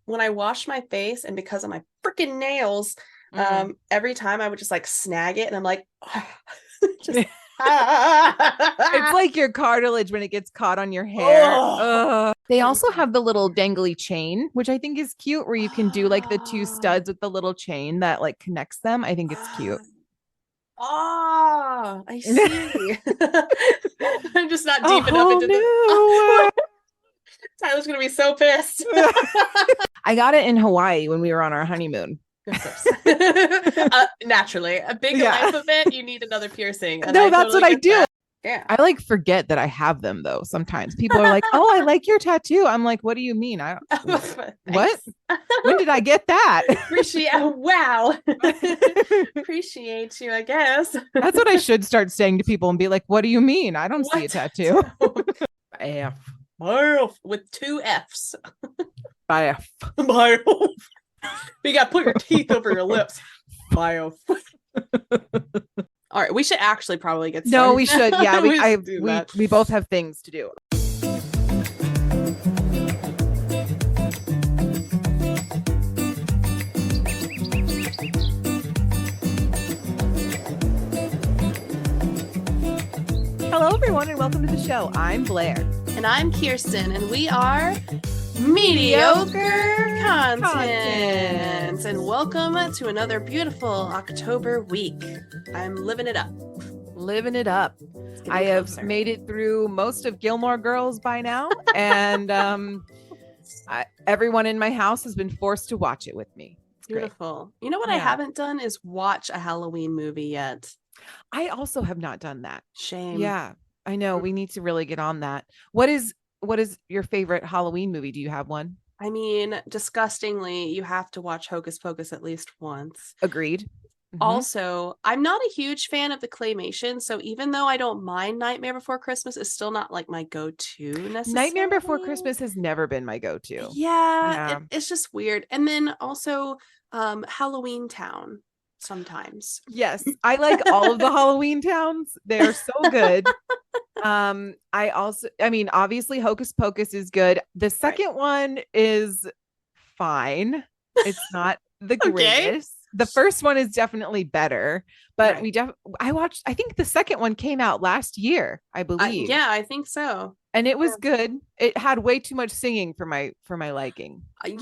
when I wash my face and because of my freaking nails, every time I would just like snag it and I'm like, just It's like your cartilage when it gets caught on your hair. oh, They also yeah. have the little dangly chain, which I think is cute, where you can do like the two studs with the little chain that like connects them. I think it's cute. I see. I'm just not A deep enough whole into this. new Tyler's gonna be so pissed. I got it in Hawaii when we were on our honeymoon. Of course. Naturally, a big Yeah. life event, you need another piercing. And No, I that's totally what I get do. that. Yeah. I like forget that I have them though. Sometimes people are like, "Oh, I like your tattoo." I'm like, "What do you mean? I what? When did I get that?" Appreciate wow. Appreciate you, I guess. That's what I should start saying to people and be like, "What do you mean? I don't see a tattoo." F. Barf with two F's. Bf. Barf. You gotta put your teeth over your lips. Barf. All right, we should actually probably get started. No, we should. Yeah, we both have things to do. Hello, everyone, and welcome to the show. I'm Blair. And I'm Kirsten, and we are Mediocre Content. And welcome to another beautiful October week. I'm living it up. Living it up. I have made it through most of Gilmore Girls by now, and everyone in my house has been forced to watch it with me. It's beautiful. Great. You know what I haven't done is watch a Halloween movie yet. I also have not done that. Shame. Yeah, I know. We need to really get on that. What is your favorite Halloween movie? Do you have one? I mean, disgustingly, you have to watch Hocus Pocus at least once. Agreed. Mm-hmm. Also, I'm not a huge fan of the claymation, so even though I don't mind Nightmare Before Christmas, it's still not like my go-to necessarily. Nightmare Before Christmas has never been my go-to. Yeah. It's just weird. And then also Halloween Town sometimes. Yes, I like all of the Halloween towns. They're so good. I mean, obviously Hocus Pocus is good. The second one is fine. It's not the greatest. The first one is definitely better, but I think the second one came out last year, I believe. Yeah, I think so. And it was good. It had way too much singing for my liking. It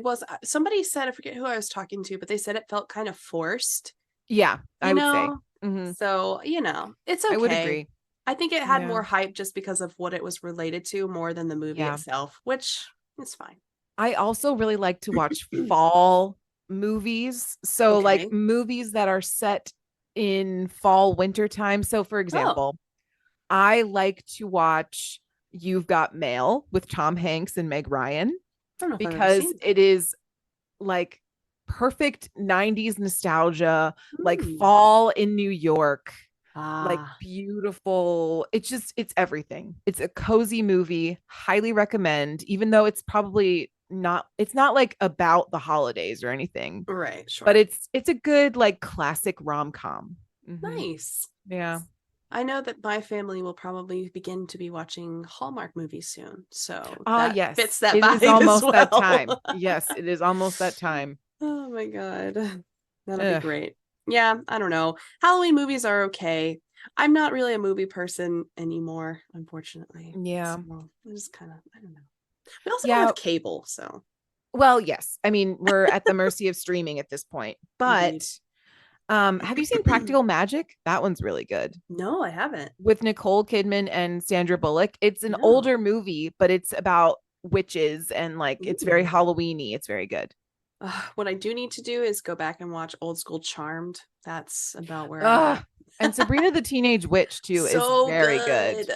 was somebody said, I forget who I was talking to, but they said it felt kind of forced. Yeah, I would say. Mm-hmm. So, it's okay. I would agree. I think it had more hype just because of what it was related to more than the movie itself, which is fine. I also really like to watch fall movies. So like movies that are set in fall, winter time. So for example, I like to watch You've Got Mail with Tom Hanks and Meg Ryan because it is like perfect 90s nostalgia, like fall in New York, like beautiful. It's everything. It's a cozy movie. Highly recommend, even though it's probably it's not like about the holidays or anything. Right. Sure. But it's a good like classic rom-com. Mm-hmm. Nice. Yeah. I know that my family will probably begin to be watching Hallmark movies soon. So yes, fits that. It is almost that time. Yes, it is almost that time. Oh my God. That'll be great. Yeah, I don't know. Halloween movies are okay. I'm not really a movie person anymore, unfortunately. Yeah. So I just kind of, I don't know. We also don't have cable, so. Well, yes. I mean, we're at the mercy of streaming at this point. But have you seen Practical Magic? That one's really good. No, I haven't. With Nicole Kidman and Sandra Bullock. It's an older movie, but it's about witches and like it's very Halloween-y. It's very good. What I do need to do is go back and watch Old School Charmed. That's about where I'm at. And Sabrina the Teenage Witch too is very good.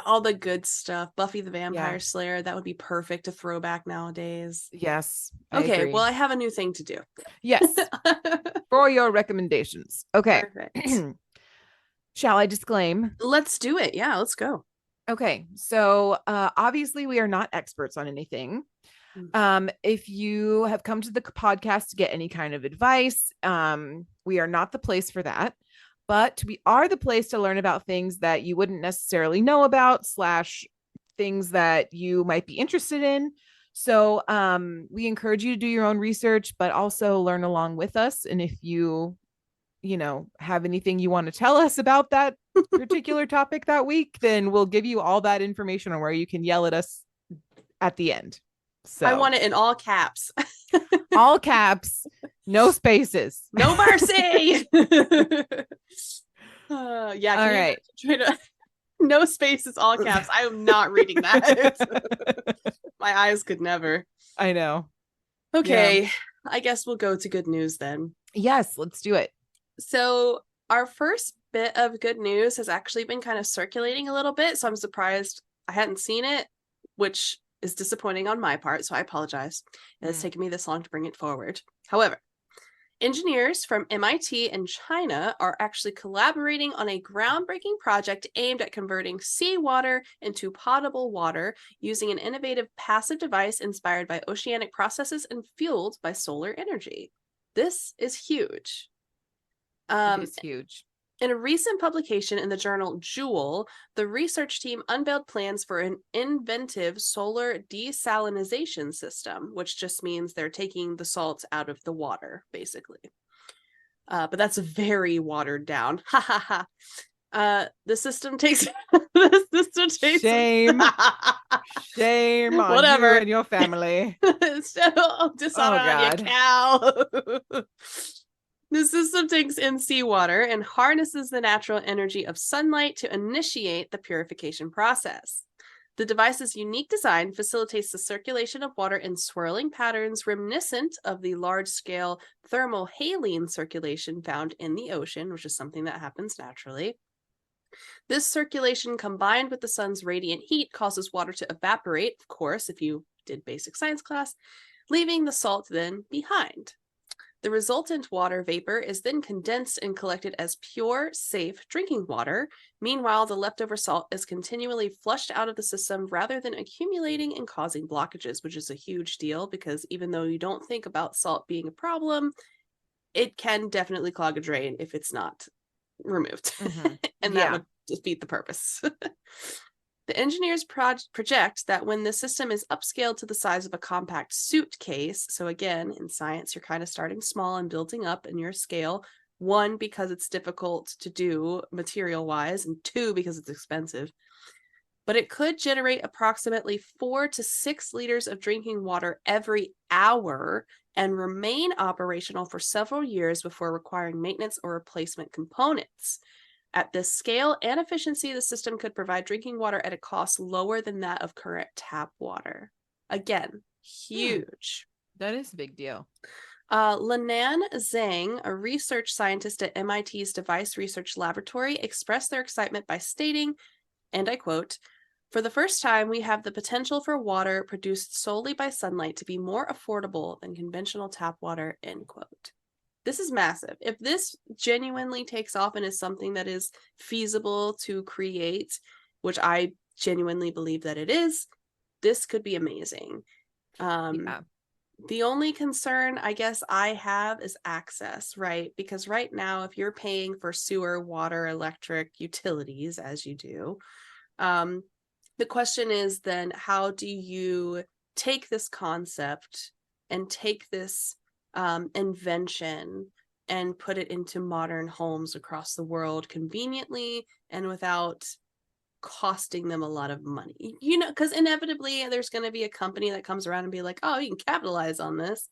All the good stuff. Buffy the Vampire Slayer, that would be perfect to throw back nowadays. Yes. Okay, well, I have a new thing to do. Yes. For your recommendations. Okay. Shall I disclaim? Let's do it. Yeah, let's go. Okay. So obviously we are not experts on anything. If you have come to the podcast to get any kind of advice, we are not the place for that. But we are the place to learn about things that you wouldn't necessarily know about / things that you might be interested in. So we encourage you to do your own research, but also learn along with us. And if you have anything you want to tell us about that particular topic that week, then we'll give you all that information on where you can yell at us at the end. So I want it in all caps. all caps, no spaces. No Marcy. Yeah. All right. Try to no spaces, all caps. I am not reading that. My eyes could never. I know. Okay. Yeah. I guess we'll go to good news then. Yes, let's do it. So our first bit of good news has actually been kind of circulating a little bit. So I'm surprised I hadn't seen it, which is disappointing on my part. So I apologize. It's taken me this long to bring it forward. However, engineers from MIT and China are actually collaborating on a groundbreaking project aimed at converting seawater into potable water using an innovative passive device inspired by oceanic processes and fueled by solar energy. This is huge. It is huge. In a recent publication in the journal Joule, the research team unveiled plans for an inventive solar desalination system, which just means they're taking the salts out of the water, basically. But that's very watered down. Ha ha ha. The system takes shame shame on whatever you and your family. Dishonor on your cow. The system takes in seawater and harnesses the natural energy of sunlight to initiate the purification process. The device's unique design facilitates the circulation of water in swirling patterns reminiscent of the large-scale thermohaline circulation found in the ocean, which is something that happens naturally. This circulation, combined with the sun's radiant heat, causes water to evaporate, of course, if you did basic science class, leaving the salt then behind. The resultant water vapor is then condensed and collected as pure, safe drinking water. Meanwhile, the leftover salt is continually flushed out of the system rather than accumulating and causing blockages, which is a huge deal because even though you don't think about salt being a problem, it can definitely clog a drain if it's not removed. Mm-hmm. And that would defeat the purpose. The engineers project that when the system is upscaled to the size of a compact suitcase, so again, in science, you're kind of starting small and building up in your scale. One, because it's difficult to do material-wise, and two, because it's expensive. But it could generate approximately 4 to 6 liters of drinking water every hour and remain operational for several years before requiring maintenance or replacement components. At this scale and efficiency, the system could provide drinking water at a cost lower than that of current tap water. Again, huge. That is a big deal. Linan Zhang, a research scientist at MIT's Device Research Laboratory, expressed their excitement by stating, and I quote, "For the first time, we have the potential for water produced solely by sunlight to be more affordable than conventional tap water," end quote. This is massive. If this genuinely takes off and is something that is feasible to create, which I genuinely believe that it is, this could be amazing. The only concern I guess I have is access, right? Because right now, if you're paying for sewer, water, electric, utilities, as you do, the question is then how do you take this concept and take this invention and put it into modern homes across the world conveniently and without costing them a lot of money, because inevitably there's going to be a company that comes around and be like, oh, you can capitalize on this,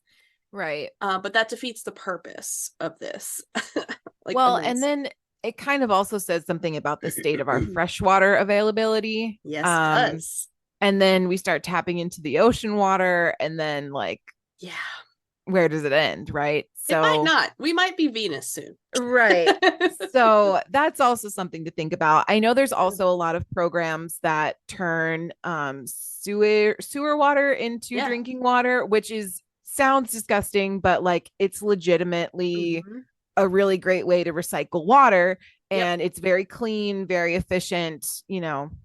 right? But that defeats the purpose of this. And then it kind of also says something about the state of our freshwater availability. Yes, it does. And then we start tapping into the ocean water, and then where does it end, right? So it might not. We might be Venus soon. Right. So that's also something to think about. I know there's also a lot of programs that turn sewer water into drinking water, which sounds disgusting, but it's legitimately a really great way to recycle water. And it's very clean, very efficient,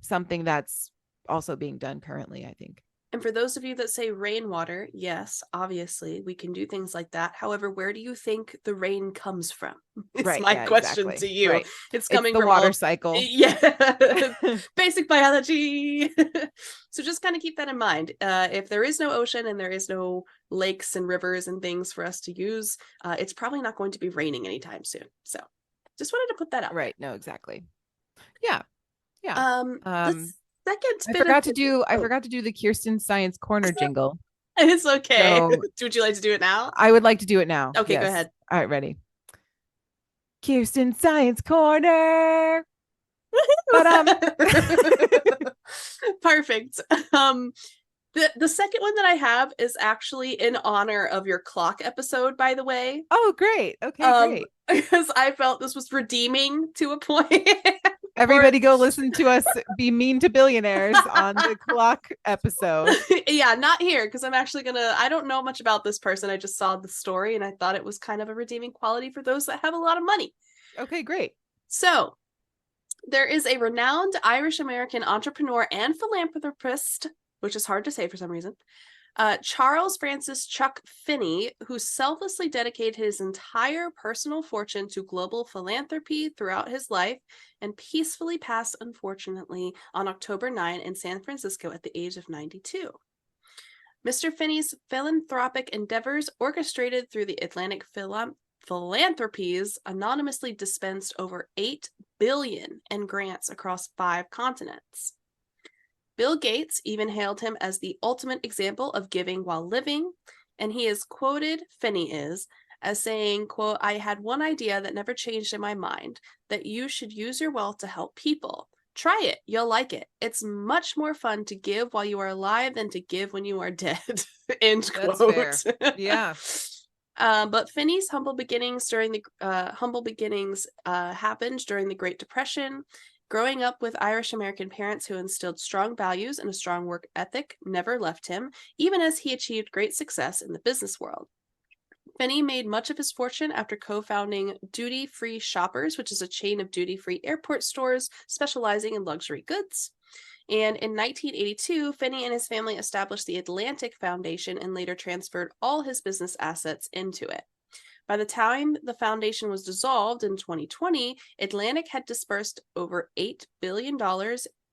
something that's also being done currently, I think. And for those of you that say rainwater, yes, obviously we can do things like that. However, where do you think the rain comes from? It's my question to you. Right. It's coming the from water cycle. Yeah. Basic biology. So just kind of keep that in mind. If there is no ocean and there is no lakes and rivers and things for us to use, it's probably not going to be raining anytime soon. So just wanted to put that out. Right. No, exactly. Yeah. The second I forgot to do the Kirsten Science Corner jingle. It's okay. So, would you like to do it now? I would like to do it now. Okay, yes. Go ahead. All right, ready. Kirsten Science Corner. Perfect. The second one that I have is actually in honor of your clock episode, by the way. Oh, great. Okay, great. Because I felt this was redeeming to a point. Everybody go listen to us be mean to billionaires on the clock episode. Yeah, not here, because I'm actually I don't know much about this person. I just saw the story and I thought it was kind of a redeeming quality for those that have a lot of money. Okay, great. So there is a renowned Irish-American entrepreneur and philanthropist, which is hard to say for some reason, Charles Francis Chuck Finney, who selflessly dedicated his entire personal fortune to global philanthropy throughout his life and peacefully passed, unfortunately, on October 9 in San Francisco at the age of 92. Mr. Finney's philanthropic endeavors, orchestrated through the Atlantic Philanthropies, anonymously dispensed over $8 billion in grants across 5 continents. Bill Gates even hailed him as the ultimate example of giving while living, and he is quoted, Finney is, as saying, quote, "I had one idea that never changed in my mind, that you should use your wealth to help people. Try it. You'll like it. It's much more fun to give while you are alive than to give when you are dead." End quote. That's fair. Yeah. But Finney's humble beginnings happened during the Great Depression. Growing up with Irish-American parents who instilled strong values and a strong work ethic never left him, even as he achieved great success in the business world. Finney made much of his fortune after co-founding Duty Free Shoppers, which is a chain of duty-free airport stores specializing in luxury goods. And in 1982, Finney and his family established the Atlantic Foundation and later transferred all his business assets into it. By the time the foundation was dissolved in 2020, Atlantic had dispersed over $8 billion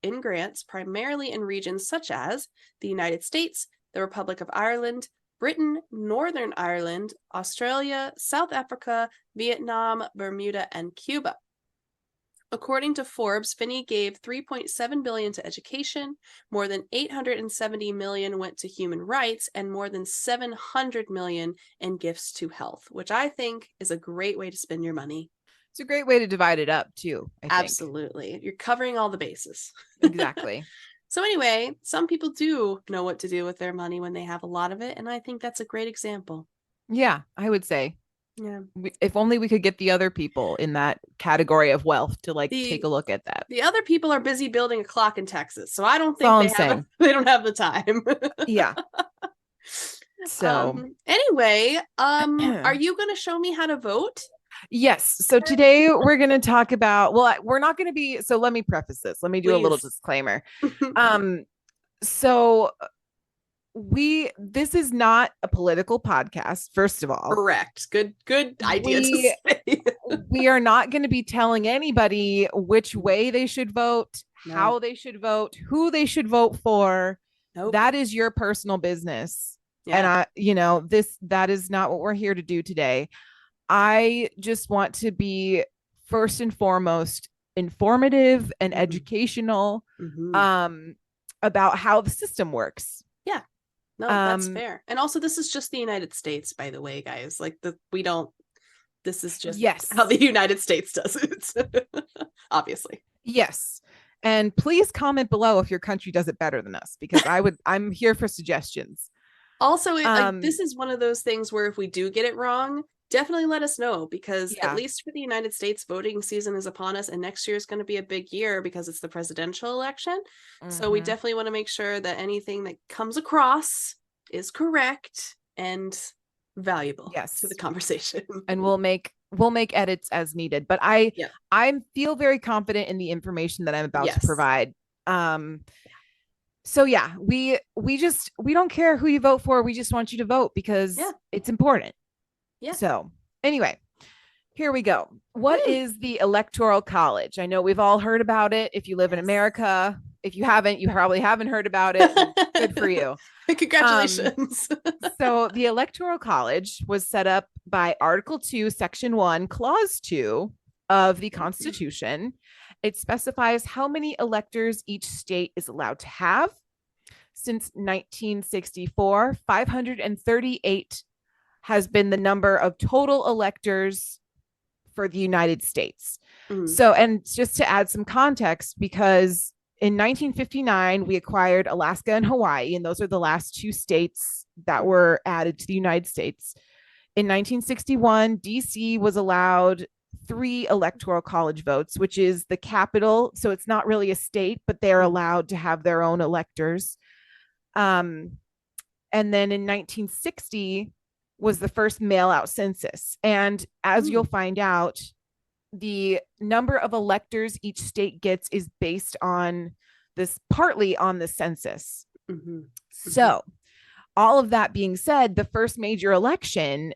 in grants, primarily in regions such as the United States, the Republic of Ireland, Britain, Northern Ireland, Australia, South Africa, Vietnam, Bermuda, and Cuba. According to Forbes, Finney gave $3.7 billion to education, more than $870 million went to human rights, and more than $700 million in gifts to health, which I think is a great way to spend your money. It's a great way to divide it up too. I think. Absolutely. You're covering all the bases. Exactly. So anyway, some people do know what to do with their money when they have a lot of it, and I think that's a great example. Yeah, I would say. Yeah. If only we could get the other people in that category of wealth to take a look at that. The other people are busy building a clock in Texas, so I don't think they don't have the time. Yeah. So anyway, are you going to show me how to vote? Yes. So today we're going to talk about, we're not going to be, so let me preface this. Let me do a little disclaimer. So this is not a political podcast, first of all. Correct. Good idea to say. We are not going to be telling anybody which way they should vote, how they should vote, who they should vote for. Nope. That is your personal business. Yeah. And that is not what we're here to do today. I just want to be first and foremost informative and educational about how the system works. Yeah. No, that's fair. And also, this is just the United States, by the way, guys. This is just how the United States does it. Obviously. Yes. And please comment below if your country does it better than us, because I'm here for suggestions. Also, this is one of those things where if we do get it wrong, definitely let us know, because at least for the United States, voting season is upon us, and next year is going to be a big year because it's the presidential election. So we definitely want to make sure that anything that comes across is correct and valuable to the conversation. And we'll make edits as needed. But I feel very confident in the information that I'm about to provide. So yeah, we don't care who you vote for. We just want you to vote because it's important. Yeah. So anyway, here we go. What is the Electoral College? I know we've all heard about it. If you live in America, if you haven't, you probably haven't heard about it. Good for you. Congratulations. So the Electoral College was set up by Article 2, Section 1, Clause 2 of the Constitution. It specifies how many electors each state is allowed to have. Since 1964, 538 has been the number of total electors for the United States. So, and just to add some context, because in 1959, we acquired Alaska and Hawaii, and those are the last two states that were added to the United States. In 1961, DC was allowed 3 electoral college votes, which is the capital. So it's not really a state, but they're allowed to have their own electors. And then in 1960 was the first mail out census. And as you'll find out, the number of electors each state gets is based on this, partly on the census. So all of that being said, the first major election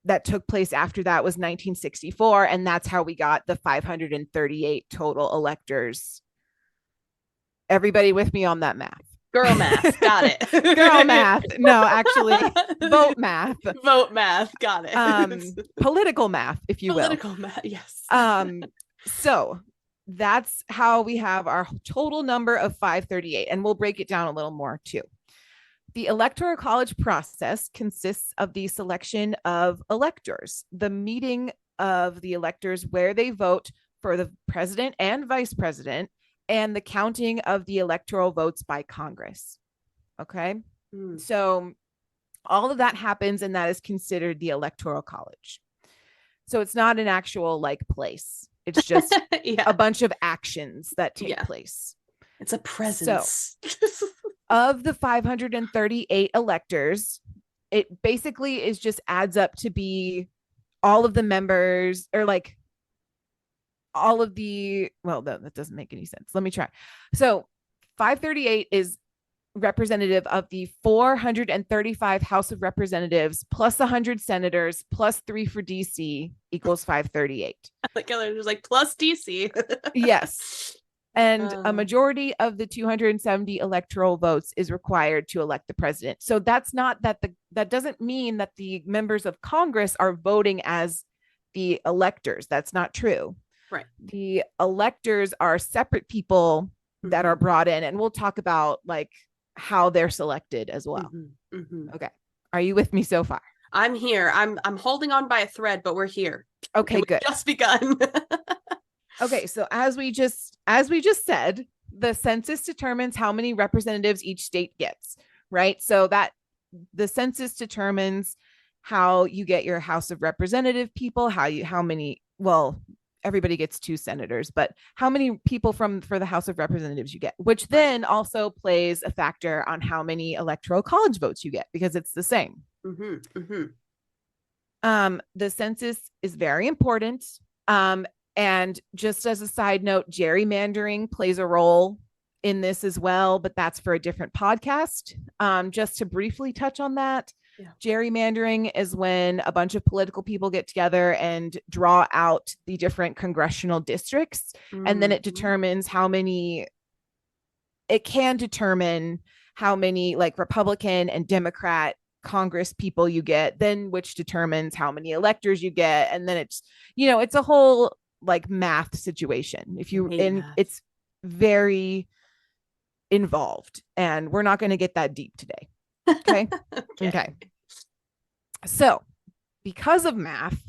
that took place after that was 1964. And that's how we got the 538 total electors. Everybody with me on that math? Girl math. Got it. Girl math. No, actually, vote math. Vote math. Got it. Political math, if you will. Political math. Yes. So that's how we have our total number of 538. And we'll break it down a little more too. The Electoral College process consists of the selection of electors, the meeting of the electors where they vote for the president and vice president, and the counting of the electoral votes by Congress. Okay. So all of that happens, and that is considered the Electoral College. So it's not an actual like place. It's just a bunch of actions that take place. It's a presence. So, of the 538 electors, it basically is just adds up to be all of the members, or like all of the, well, that doesn't make any sense. Let me try. So 538 is representative of the 435 House of Representatives plus 100 senators plus 3 for DC equals 538. Like there's like plus DC. Yes. And a majority of the 270 electoral votes is required to elect the president. So that's not that that doesn't mean that the members of Congress are voting as the electors. That's not true. Right. The electors are separate people that are brought in, and we'll talk about like how they're selected as well. Okay. Are you with me so far? I'm here. I'm holding on by a thread, but we're here. Okay, good. Just begun. Okay, so as we just said, the census determines how many representatives each state gets, right? So that the census determines how you get your House of Representative people, everybody gets 2 senators, but how many people for the House of Representatives you get, which then also plays a factor on how many electoral college votes you get, because it's the same. The census is very important. And just as a side note, gerrymandering plays a role in this as well, but that's for a different podcast. Just to briefly touch on that, gerrymandering is when a bunch of political people get together and draw out the different congressional districts, and then it determines it can determine how many like Republican and Democrat Congress people you get, then which determines how many electors you get. And then it's a whole like math situation. It's very involved, and we're not going to get that deep today. Okay. Okay. So because of math,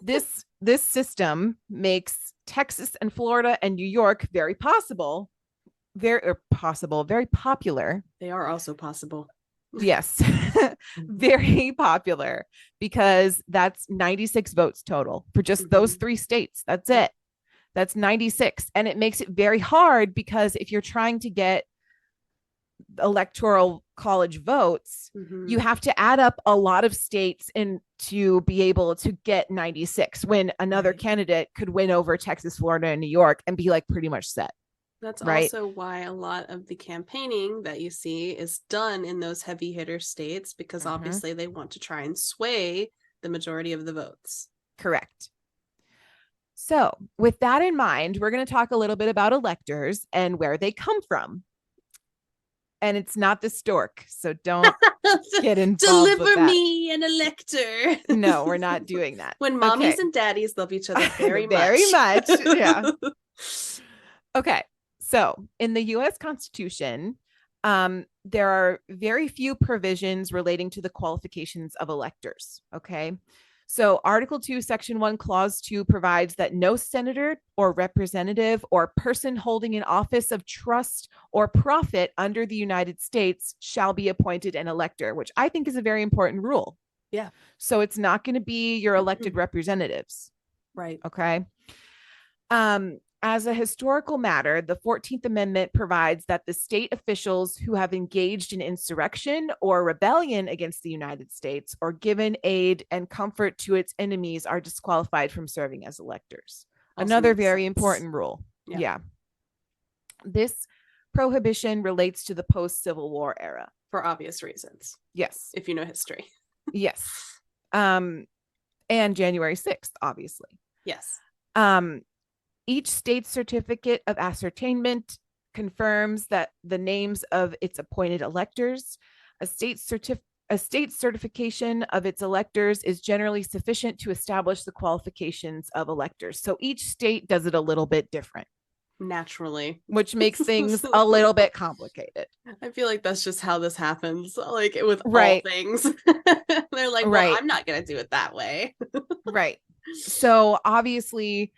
this system makes Texas and Florida and New York very popular. They are also possible. Yes. Very popular, because that's 96 votes total for just those 3 states. That's it. That's 96. And it makes it very hard, because if you're trying to get electoral college votes, you have to add up a lot of states and to be able to get 96, when another candidate could win over Texas, Florida, and New York and be like pretty much set. That's right? also why a lot of the campaigning that you see is done in those heavy hitter states, because obviously they want to try and sway the majority of the votes. Correct. So, with that in mind, we're going to talk a little bit about electors and where they come from. And it's not the stork, so don't get involved Deliver with that. me an elector. No, we're not doing that. When mommies and daddies love each other very much. Very much. Yeah. Okay. So, in the US Constitution, there are very few provisions relating to the qualifications of electors. Okay. So, Article 2, Section 1, Clause 2 provides that no senator or representative or person holding an office of trust or profit under the United States shall be appointed an elector, which I think is a very important rule. Yeah. So, it's not going to be your elected representatives. Right. Okay. As a historical matter, the 14th Amendment provides that the state officials who have engaged in insurrection or rebellion against the United States or given aid and comfort to its enemies are disqualified from serving as electors. Also another very important rule. Yeah. This prohibition relates to the post-Civil War era. For obvious reasons. Yes. If you know history. Yes. And January 6th, obviously. Yes. Each state certificate of ascertainment confirms that the names of its appointed electors. A state certification of its electors is generally sufficient to establish the qualifications of electors. So each state does it a little bit different. Naturally. Which makes things a little bit complicated. I feel like that's just how this happens. Like with all things. They're like, well, I'm not going to do it that way. Right. So obviously,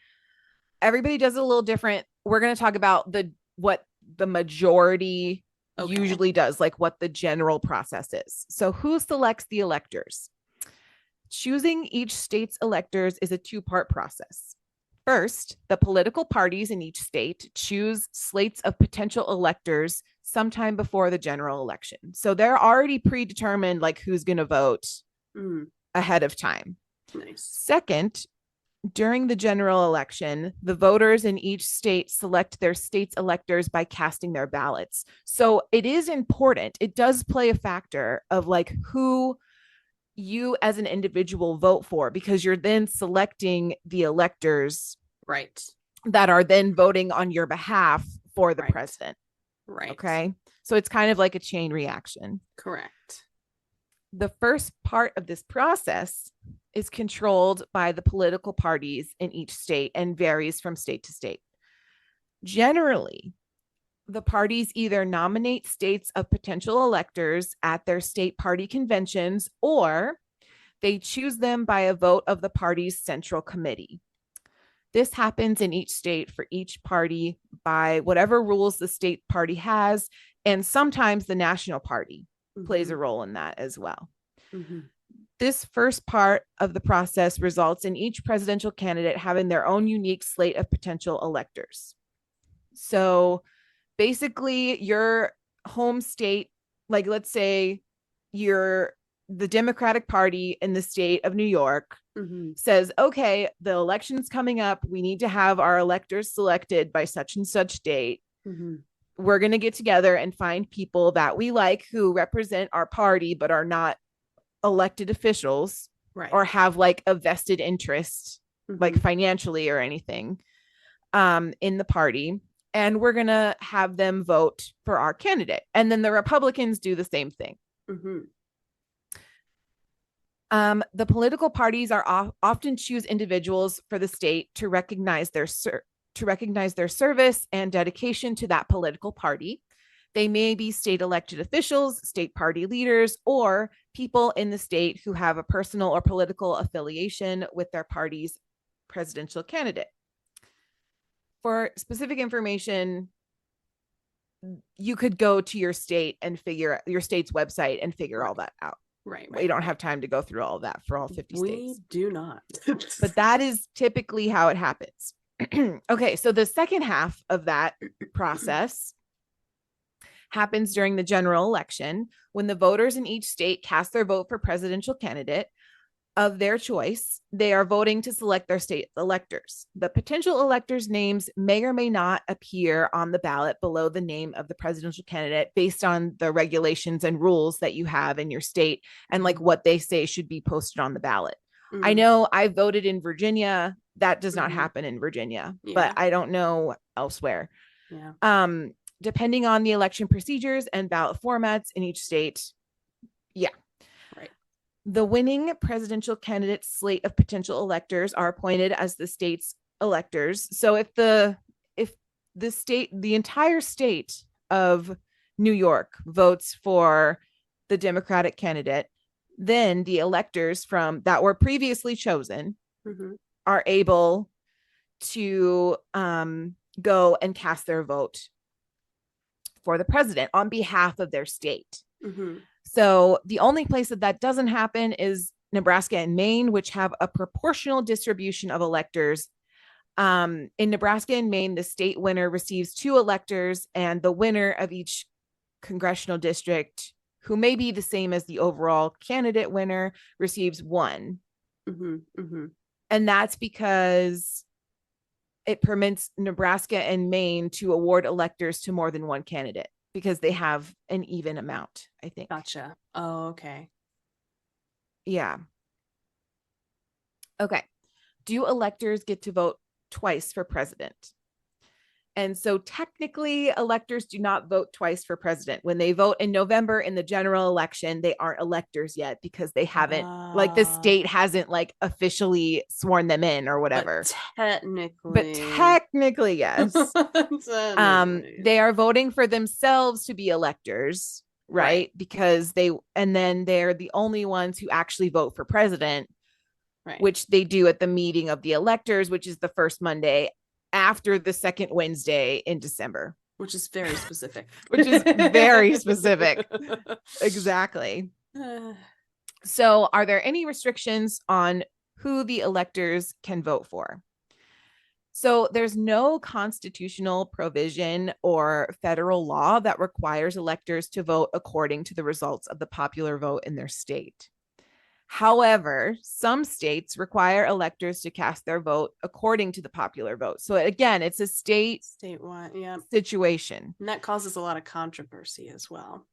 everybody does it a little different. We're going to talk about what the majority usually does, like what the general process is. So who selects the electors? Choosing each state's electors is a two-part process. First, the political parties in each state choose slates of potential electors sometime before the general election. So they're already predetermined, like who's going to vote ahead of time. Nice. Second, during the general election, the voters in each state select their state's electors by casting their ballots. So it is important. It does play a factor of like who you as an individual vote for, because you're then selecting the electors that are then voting on your behalf for the president. Right. Okay. So it's kind of like a chain reaction. Correct. The first part of this process is controlled by the political parties in each state and varies from state to state. Generally, the parties either nominate states of potential electors at their state party conventions, or they choose them by a vote of the party's central committee. This happens in each state for each party by whatever rules the state party has, and sometimes the national party plays a role in that as well. This first part of the process results in each presidential candidate having their own unique slate of potential electors. So basically, your home state, like let's say you're the Democratic Party in the state of New York, says, okay, the election's coming up. We need to have our electors selected by such and such date. We're going to get together and find people that we like who represent our party but are not elected officials or have like a vested interest, like financially or anything, in the party. And we're going to have them vote for our candidate. And then the Republicans do the same thing. The political parties are often choose individuals for the state to recognize their service and dedication to that political party. They may be state elected officials, state party leaders, or people in the state who have a personal or political affiliation with their party's presidential candidate. For specific information, you could go to your state and figure your state's website and figure all that out. We don't have time to go through all of that for all 50 states. We do not. But that is typically how it happens. Okay, so the second half of that process happens during the general election when the voters in each state cast their vote for presidential candidate. of their choice, they are voting to select their state electors. The potential electors' names may or may not appear on the ballot below the name of the presidential candidate based on the regulations and rules that you have in your state and like what they say should be posted on the ballot. I know I voted in Virginia. That does not happen in Virginia, but I don't know elsewhere. Depending on the election procedures and ballot formats in each state. The winning presidential candidate slate of potential electors are appointed as the state's electors. So if the entire state of New York votes for the Democratic candidate, then the electors from that were previously chosen are able to go and cast their vote for the president on behalf of their state. So the only place that doesn't happen is Nebraska and Maine, which have a proportional distribution of electors. In Nebraska and Maine, the state winner receives 2 electors, and the winner of each congressional district, who may be the same as the overall candidate winner, receives 1. And that's because it permits Nebraska and Maine to award electors to more than one candidate, because they have an even amount, I think. Gotcha. Oh, okay. Yeah. Okay. Do electors get to vote twice for president? And so technically, electors do not vote twice for president. When they vote in November in the general election, they aren't electors yet because they haven't, like the state hasn't like officially sworn them in or whatever. But technically, yes. They are voting for themselves to be electors, right? Because then they're the only ones who actually vote for president, which they do at the meeting of the electors, which is the first Monday after the second Wednesday in December. Which is very specific. Exactly. So are there any restrictions on who the electors can vote for? So there's no constitutional provision or federal law that requires electors to vote according to the results of the popular vote in their state. However, some states require electors to cast their vote according to the popular vote. So again, it's a statewide situation. And that causes a lot of controversy as well.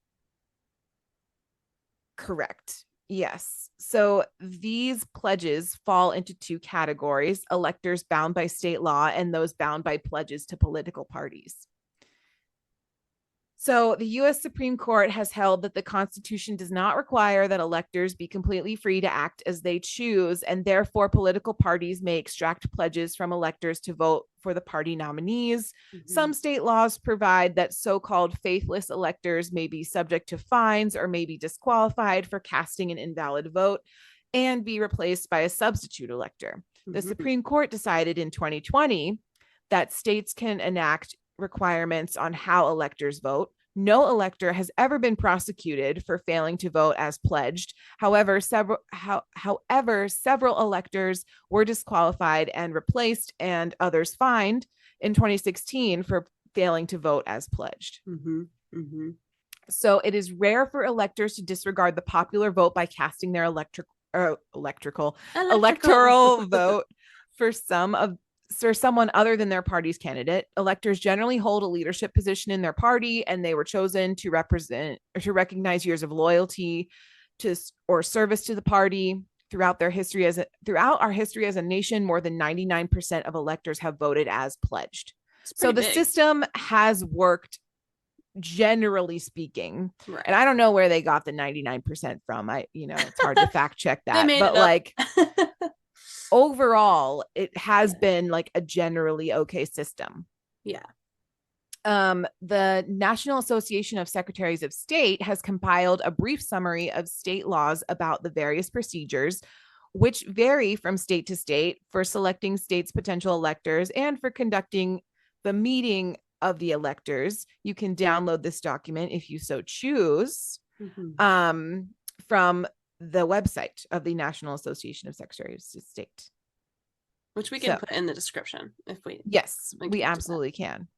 Correct. Yes. So these pledges fall into 2 categories: electors bound by state law and those bound by pledges to political parties. So the U.S. Supreme Court has held that the Constitution does not require that electors be completely free to act as they choose, and therefore political parties may extract pledges from electors to vote for the party nominees. Some state laws provide that so-called faithless electors may be subject to fines or may be disqualified for casting an invalid vote and be replaced by a substitute elector. The Supreme Court decided in 2020 that states can enact requirements on how electors vote. No elector has ever been prosecuted for failing to vote as pledged. However, several electors were disqualified and replaced, and others fined in 2016 for failing to vote as pledged. So it is rare for electors to disregard the popular vote by casting their electoral vote for someone other than their party's candidate. Electors generally hold a leadership position in their party, and they were chosen to represent or to recognize years of loyalty to or service to the party. Throughout our history as a nation, more than 99% of electors have voted as pledged. So the system has worked, generally speaking. And I don't know where they got the 99% from. It's hard to fact check that, but like overall, it has been like a generally okay system. The National Association of Secretaries of State has compiled a brief summary of state laws about the various procedures, which vary from state to state, for selecting states' potential electors and for conducting the meeting of the electors. You can download this document if you so choose from the website of the National Association of Secretaries of State, which we can put in the description if we. Yes, we absolutely can.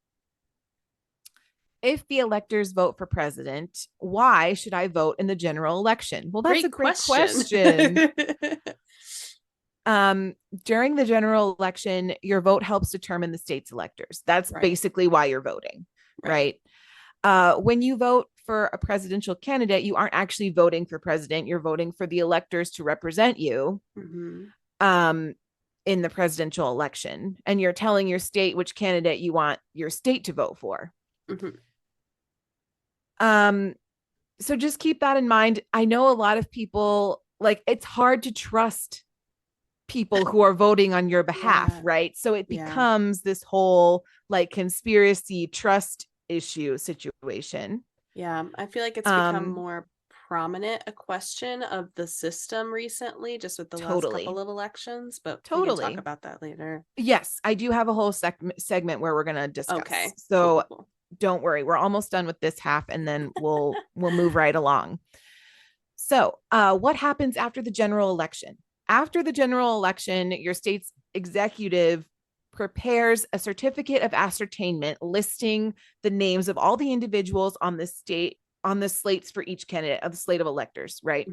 If the electors vote for president, why should I vote in the general election? Well, that's a great question. During the general election, your vote helps determine the state's electors. That's basically why you're voting, right? When you vote for a presidential candidate, you aren't actually voting for president. You're voting for the electors to represent you in the presidential election. And you're telling your state which candidate you want your state to vote for. So just keep that in mind. I know a lot of people, like, it's hard to trust people who are voting on your behalf, right? So it becomes this whole like conspiracy trust issue situation. I feel like it's become more prominent a question of the system recently, just with the last couple of elections, but we can talk about that later. Yes, I do have a whole segment where we're going to discuss. Okay. So don't worry, we're almost done with this half and then we'll move right along. So what happens after the general election? After the general election, your state's executive prepares a certificate of ascertainment listing the names of all the individuals on the slates for each candidate of the slate of electors, right?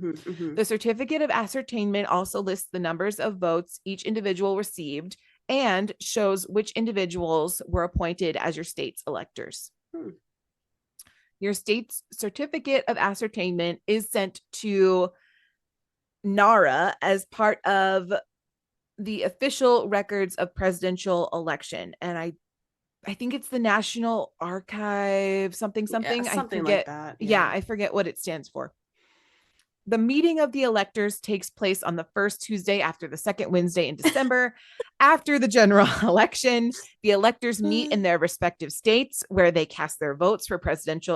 The certificate of ascertainment also lists the numbers of votes each individual received and shows which individuals were appointed as your state's electors. Your state's certificate of ascertainment is sent to NARA as part of the official records of presidential election. And I think it's the National Archive, something. Something I forget. Like that. I forget what it stands for. The meeting of the electors takes place on the first Tuesday after the second Wednesday in December. After the general election, the electors meet in their respective states where they cast their votes for president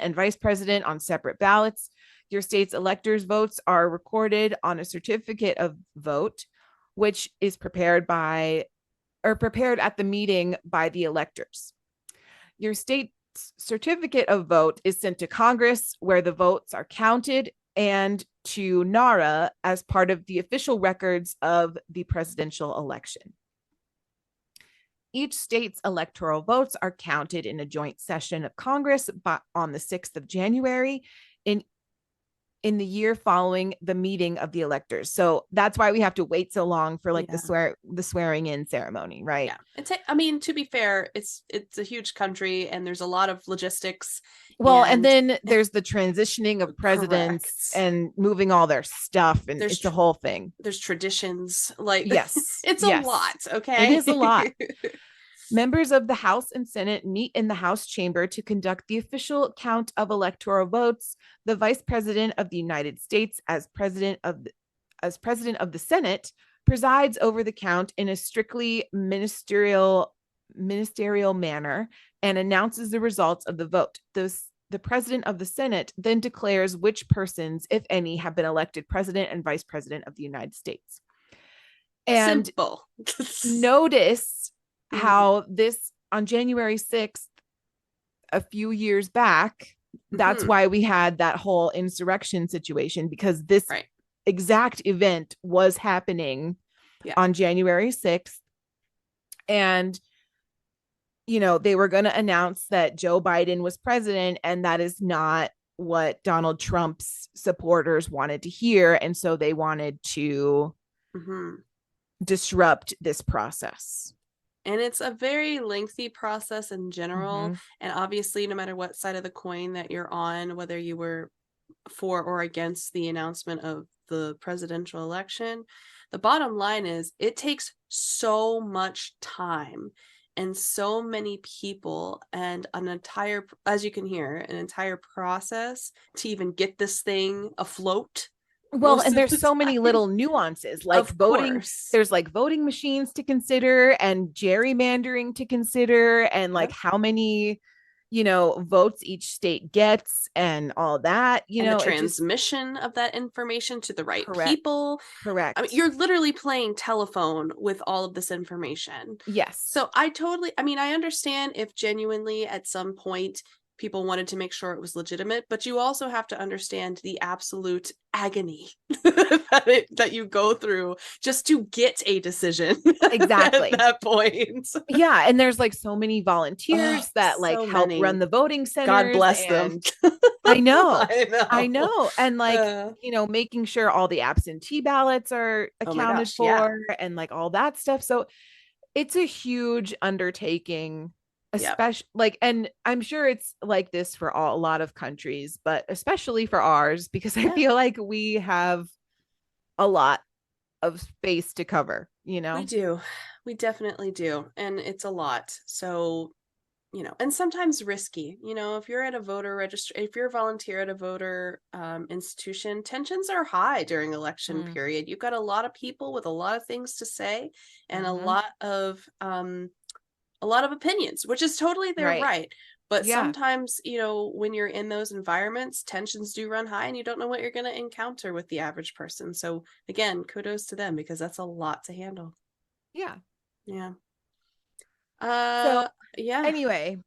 and vice president on separate ballots. Your state's electors' votes are recorded on a certificate of vote, which is prepared at the meeting by the electors. Your state's certificate of vote is sent to Congress, where the votes are counted, and to NARA as part of the official records of the presidential election. Each state's electoral votes are counted in a joint session of Congress on the 6th of January in the year following the meeting of the electors. So that's why we have to wait so long for like the swearing in ceremony, right? I mean, to be fair, it's a huge country and there's a lot of logistics. Well, and then there's the transitioning of presidents and moving all their stuff, and it's the whole thing. There's traditions, like it's a lot. Okay, it is a lot. Members of the House and Senate meet in the House chamber to conduct the official count of electoral votes. The Vice President of the United States, as President of the Senate, presides over the count in a strictly ministerial manner and announces the results of the vote. The President of the Senate then declares which persons, if any, have been elected President and Vice President of the United States. And simple. Notice how this on January 6th, a few years back, that's why we had that whole insurrection situation, because this exact event was happening on January 6th. And, you know, they were going to announce that Joe Biden was president, and that is not what Donald Trump's supporters wanted to hear. And so they wanted to disrupt this process. And it's a very lengthy process in general. And obviously, no matter what side of the coin that you're on, whether you were for or against the announcement of the presidential election, the bottom line is it takes so much time and so many people and as you can hear, an entire process to even get this thing afloat. Well, and there's so many little nuances, like voting. There's like voting machines to consider and gerrymandering to consider, and like how many, votes each state gets and all that, the transmission of that information to the right people. Correct. I mean, you're literally playing telephone with all of this information. Yes. So I understand if genuinely at some point people wanted to make sure it was legitimate, but you also have to understand the absolute agony that you go through just to get a decision. Exactly. At that point. Yeah. And there's like so many volunteers that like help run the voting centers. God bless them. I know. And like, making sure all the absentee ballots are accounted for and like all that stuff. So it's a huge undertaking, especially like, and I'm sure it's like this for a lot of countries, but especially for ours, because I feel like we have a lot of space to cover, we definitely do, and it's a lot. So and sometimes risky, if you're at a voter if you're a volunteer at a voter institution, tensions are high during election period. You've got a lot of people with a lot of things to say and a lot of opinions, which is totally their right. But sometimes, when you're in those environments, tensions do run high and you don't know what you're going to encounter with the average person. So again, kudos to them, because that's a lot to handle. Yeah. Anyway,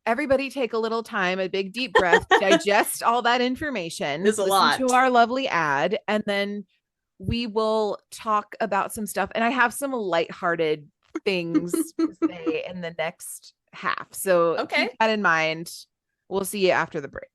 everybody take a little time, a big deep breath, digest all that information. It's a lot. To our lovely ad, and then we will talk about some stuff. And I have some lighthearted things to say in the next half. So keep that in mind. We'll see you after the break.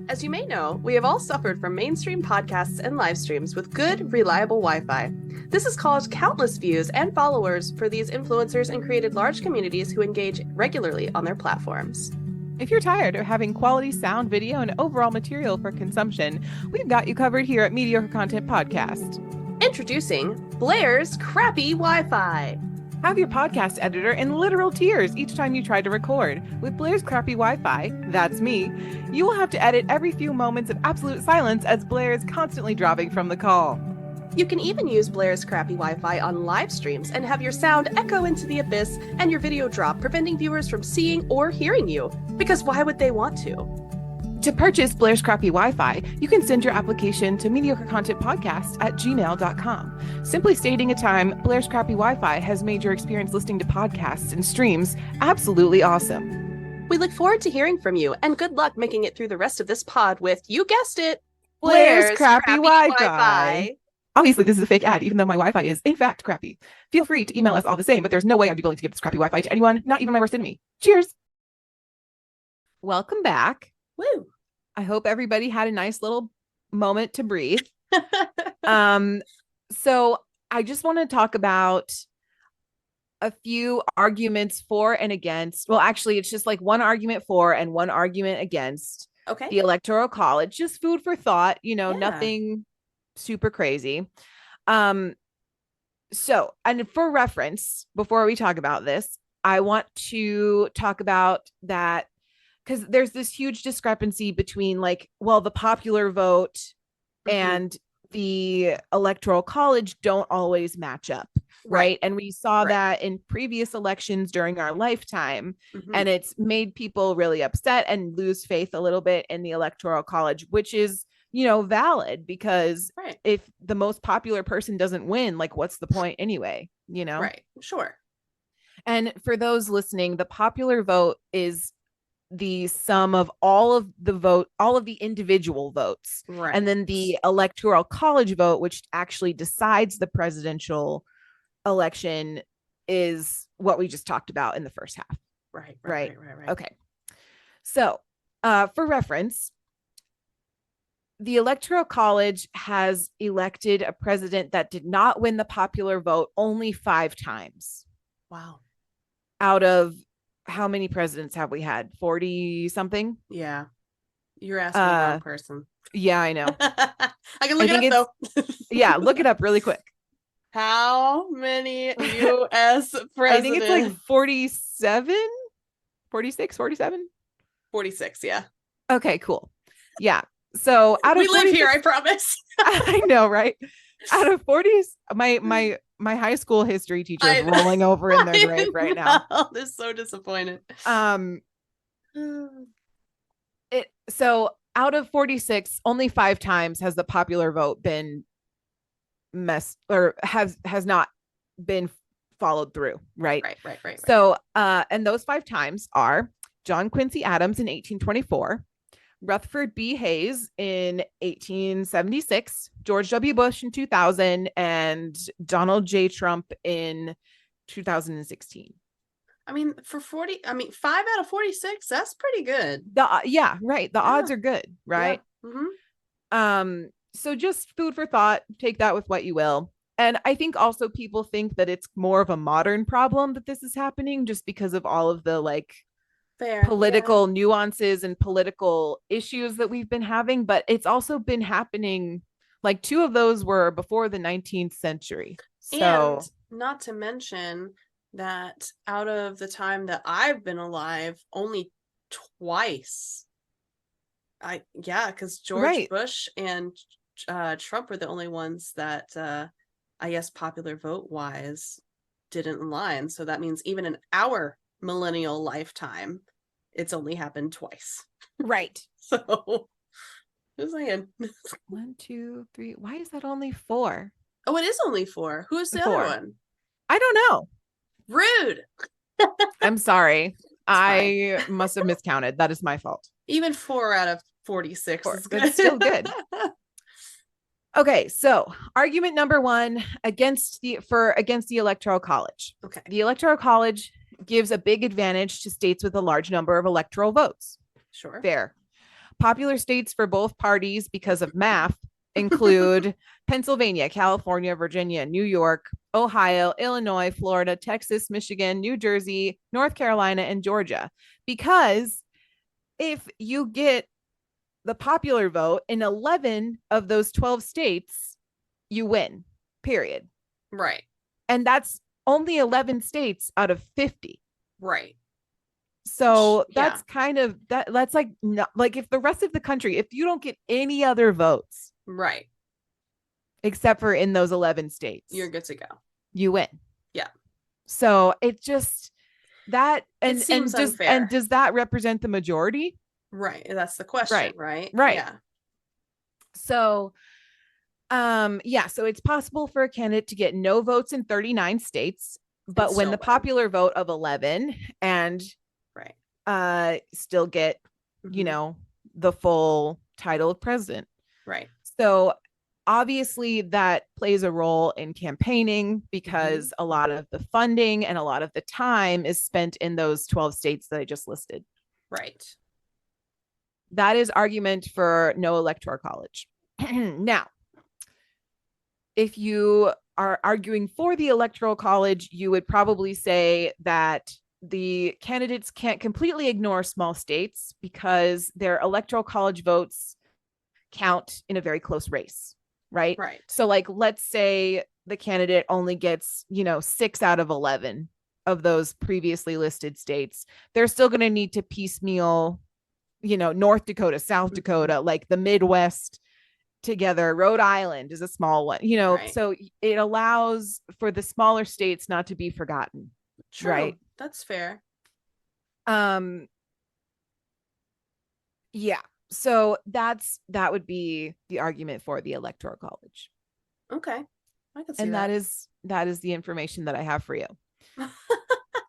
As you may know, we have all suffered from mainstream podcasts and live streams with good, reliable Wi-Fi. This has caused countless views and followers for these influencers and created large communities who engage regularly on their platforms. If you're tired of having quality sound, video, and overall material for consumption, we've got you covered here at Mediocre Content Podcast. Introducing Blair's Crappy Wi-Fi. Have your podcast editor in literal tears each time you try to record. With Blair's Crappy Wi-Fi, that's me, you will have to edit every few moments of absolute silence as Blair is constantly dropping from the call. You can even use Blair's Crappy Wi-Fi on live streams and have your sound echo into the abyss and your video drop, preventing viewers from seeing or hearing you. Because why would they want to? To purchase Blair's Crappy Wi-Fi, you can send your application to mediocrecontentpodcast@gmail.com. Simply stating a time Blair's Crappy Wi-Fi has made your experience listening to podcasts and streams absolutely awesome. We look forward to hearing from you, and good luck making it through the rest of this pod with, you guessed it, Blair's Crappy Wi-Fi. Obviously, this is a fake ad, even though my Wi-Fi is, in fact, crappy. Feel free to email us all the same, but there's no way I'd be willing to give this crappy Wi-Fi to anyone, not even my worst enemy. Cheers! Welcome back. Woo! I hope everybody had a nice little moment to breathe. So I just want to talk about a few arguments for and against. Well, actually, it's just like one argument for and one argument against the Electoral College. Just food for thought, nothing super crazy. So, and for reference, before we talk about this, I want to talk about that, because there's this huge discrepancy between the popular vote and the Electoral College don't always match up. Right. And we saw that in previous elections during our lifetime, and it's made people really upset and lose faith a little bit in the Electoral College, which is, valid, because if the most popular person doesn't win, what's the point anyway, Right. Sure. And for those listening, the popular vote is the sum of all of the individual votes. Right. And then the Electoral College vote, which actually decides the presidential election, is what we just talked about in the first half. Right. Okay. So, for reference, the Electoral College has elected a president that did not win the popular vote only 5 times. Wow. Out of how many presidents have we had? 40 something? Yeah. You're asking the wrong person. Yeah, I know. I can look it up though. Yeah, look it up really quick. How many U.S. presidents? I think it's like 47, 46, 47. 46, yeah. Okay, cool. Yeah. So out of we live here, I promise. I know, right? Out of 40s, my high school history teacher is rolling over in their grave right now. They're so disappointed. So out of 46, only 5 times has the popular vote been has not been followed through, right? Right. So, and those 5 times are John Quincy Adams in 1824, Rutherford B. Hayes in 1876, George W. Bush in 2000, and Donald J. Trump in 2016. I mean, 5 out of 46, that's pretty good. The odds are good, right? Yeah. Mm-hmm. So just food for thought, take that with what you will. And I think also people think that it's more of a modern problem that this is happening just because of all of the like political nuances and political issues that we've been having, but it's also been happening, like 2 of those were before the 19th century. So, and not to mention that out of the time that I've been alive, only twice. Because George Bush and Trump were the only ones that I guess popular vote wise didn't align. So that means even in our millennial lifetime, it's only happened twice. Right. So just saying. 1, 2, 3. Why is that only 4? Oh, it is only 4. Who is the other one? I don't know. Rude. I'm sorry. I must have miscounted. That is my fault. Even 4 out of 46 is good. It's still good. Okay, so argument number 1 against the Electoral College. Okay. The Electoral College gives a big advantage to states with a large number of electoral votes. Sure. Fair. Popular states for both parties because of math include Pennsylvania, California, Virginia, New York, Ohio, Illinois, Florida, Texas, Michigan, New Jersey, North Carolina, and Georgia. Because if you get the popular vote in 11 of those 12 states, you win, period. Right. And that's only 11 states out of 50. Right. So that's kind of that's like, not like if the rest of the country, if you don't get any other votes, right, except for in those 11 states, you're good to go. You win. Yeah. So it just that and unfair. And does that represent the majority? Right. That's the question, right? Right. Yeah. So so it's possible for a candidate to get no votes in 39 states, but when the popular vote of 11 and still get, you know, the full title of president. Right. So obviously that plays a role in campaigning because a lot of the funding and a lot of the time is spent in those 12 states that I just listed. Right. That is argument for no electoral college. Now, if you are arguing for the electoral college, you would probably say that the candidates can't completely ignore small states because their electoral college votes count in a very close race, right? Right. So like, let's say the candidate only gets, 6 out of 11 of those previously listed states. They're still going to need to piecemeal, North Dakota, South Dakota, like the Midwest together. Rhode Island is a small one, so it allows for the smaller states not to be forgotten. True. Right. That's fair. Yeah. So that would be the argument for the electoral college. Okay. I can see and that is the information that I have for you.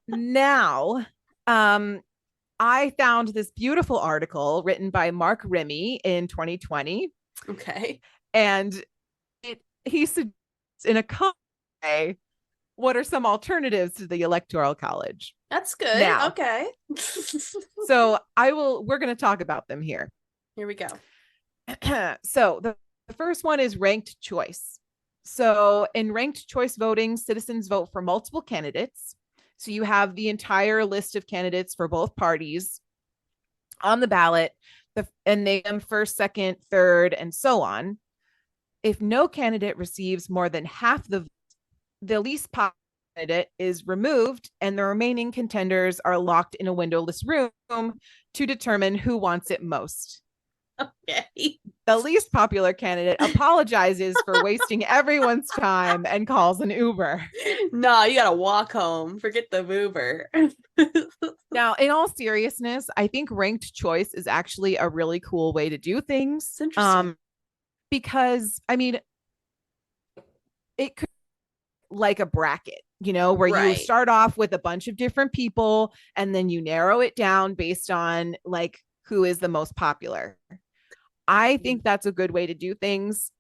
Now, I found this beautiful article written by Mark Remy in 2020. Okay. And he suggests in a way, what are some alternatives to the electoral college? That's good. Now, okay. So we're going to talk about them here. Here we go. So the first one is ranked choice. So in ranked choice voting, citizens vote for multiple candidates. So you have the entire list of candidates for both parties on the ballot, and name them first, second, third, and so on. If no candidate receives more than half the least popular candidate is removed, and the remaining contenders are locked in a windowless room to determine who wants it most. Okay. The least popular candidate apologizes for wasting everyone's time and calls an Uber. No, you gotta walk home. Forget the Uber. Now, in all seriousness, I think ranked choice is actually a really cool way to do things. It's interesting. Because, I mean, it could like a bracket, where you start off with a bunch of different people and then you narrow it down based on like who is the most popular. I think that's a good way to do things.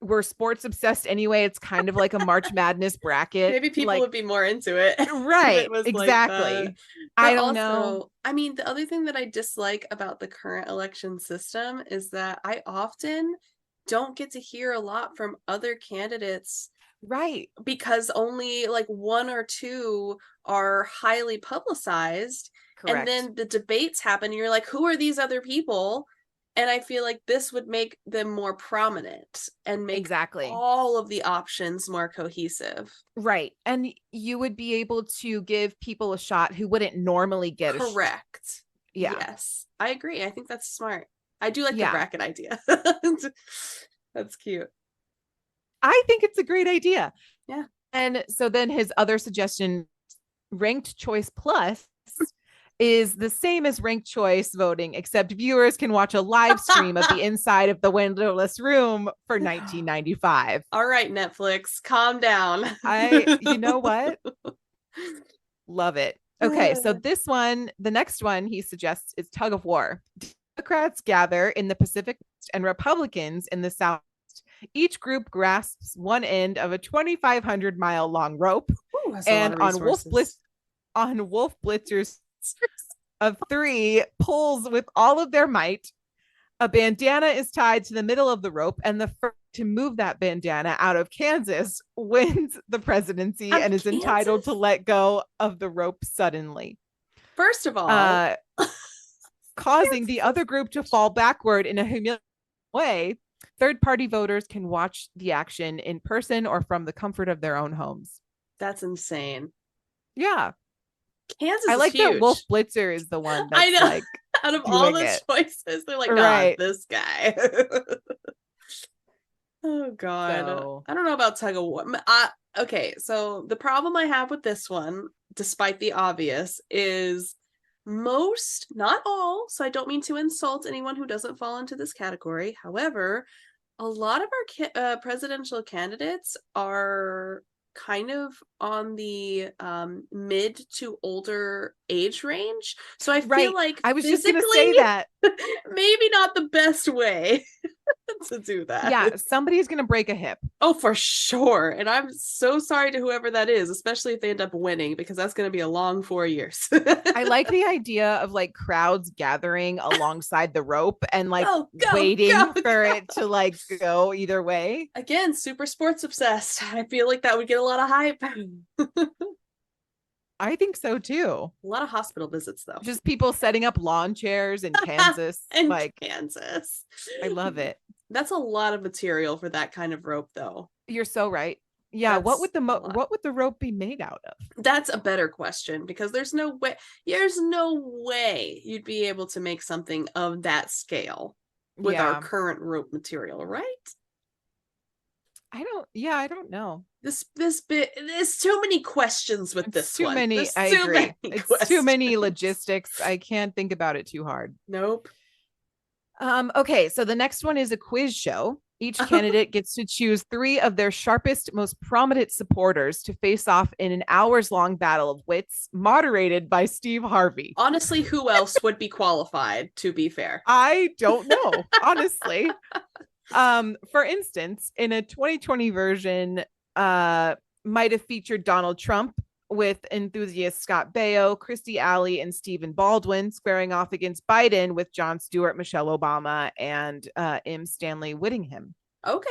We're sports obsessed anyway. It's kind of like a March Madness bracket. Maybe people would be more into it. Right. Exactly. Like I don't know. I mean, the other thing that I dislike about the current election system is that I often don't get to hear a lot from other candidates. Right. Because only like one or two are highly publicized. Correct. And then the debates happen and you're like, who are these other people? And I feel like this would make them more prominent and make all of the options more cohesive. Right. And you would be able to give people a shot who wouldn't normally get correct. Yeah. Yes. I agree. I think that's smart. I do like the bracket idea. That's cute. I think it's a great idea. Yeah. And so then his other suggestion, ranked choice plus, is the same as ranked choice voting, except viewers can watch a live stream of the inside of the windowless room for $19.95. All right, Netflix, calm down. You know what? Love it. Okay, so the next one he suggests is tug of war. Democrats gather in the Pacific and Republicans in the South. Each group grasps one end of a 2,500 mile long rope. Ooh, and on Wolf Blitzer's of 3 pulls with all of their might. A bandana is tied to the middle of the rope, and the first to move that bandana out of Kansas wins the presidency and is entitled to let go of the rope suddenly. First of all, causing the other group to fall backward in a humiliating way. Third-party voters can watch the action in person or from the comfort of their own homes. That's insane. Yeah. Kansas I like is huge. that Wolf Blitzer is the one that's I know. Like out of all the choices, they're like, nah, this guy. Oh God. So, I don't know about tug of war. Okay, so the problem I have with this one, despite the obvious, is most, not all, so I don't mean to insult anyone who doesn't fall into this category. However, a lot of our presidential candidates are kind of on the mid to older age range, so I feel like I was just gonna say that maybe not the best way to do that. Yeah, somebody's gonna break a hip. Oh, for sure. And I'm so sorry to whoever that is, especially if they end up winning, because that's gonna be a long 4 years. I like the idea of like crowds gathering alongside the rope and like waiting for it to like go either way. Again, super sports obsessed. I feel like that would get a lot of hype. I think so too. A lot of hospital visits though. Just people setting up lawn chairs in Kansas. Kansas. I love it. That's a lot of material for that kind of rope though. You're so right. Yeah, what would the rope be made out of? That's a better question, because there's no way you'd be able to make something of that scale with our current rope material, right? I don't know. There's too many questions with this one. I agree. It's too many logistics. I can't think about it too hard. Nope. Okay, so the next one is a quiz show. Each candidate gets to choose 3 of their sharpest, most prominent supporters to face off in an hours-long battle of wits, moderated by Steve Harvey. Honestly, who else would be qualified, to be fair? I don't know, honestly. For instance, in a 2020 version, might have featured Donald Trump with enthusiast Scott Baio, Christy Alley, and Stephen Baldwin squaring off against Biden with Jon Stewart, Michelle Obama, and M. Stanley Whittingham. Okay.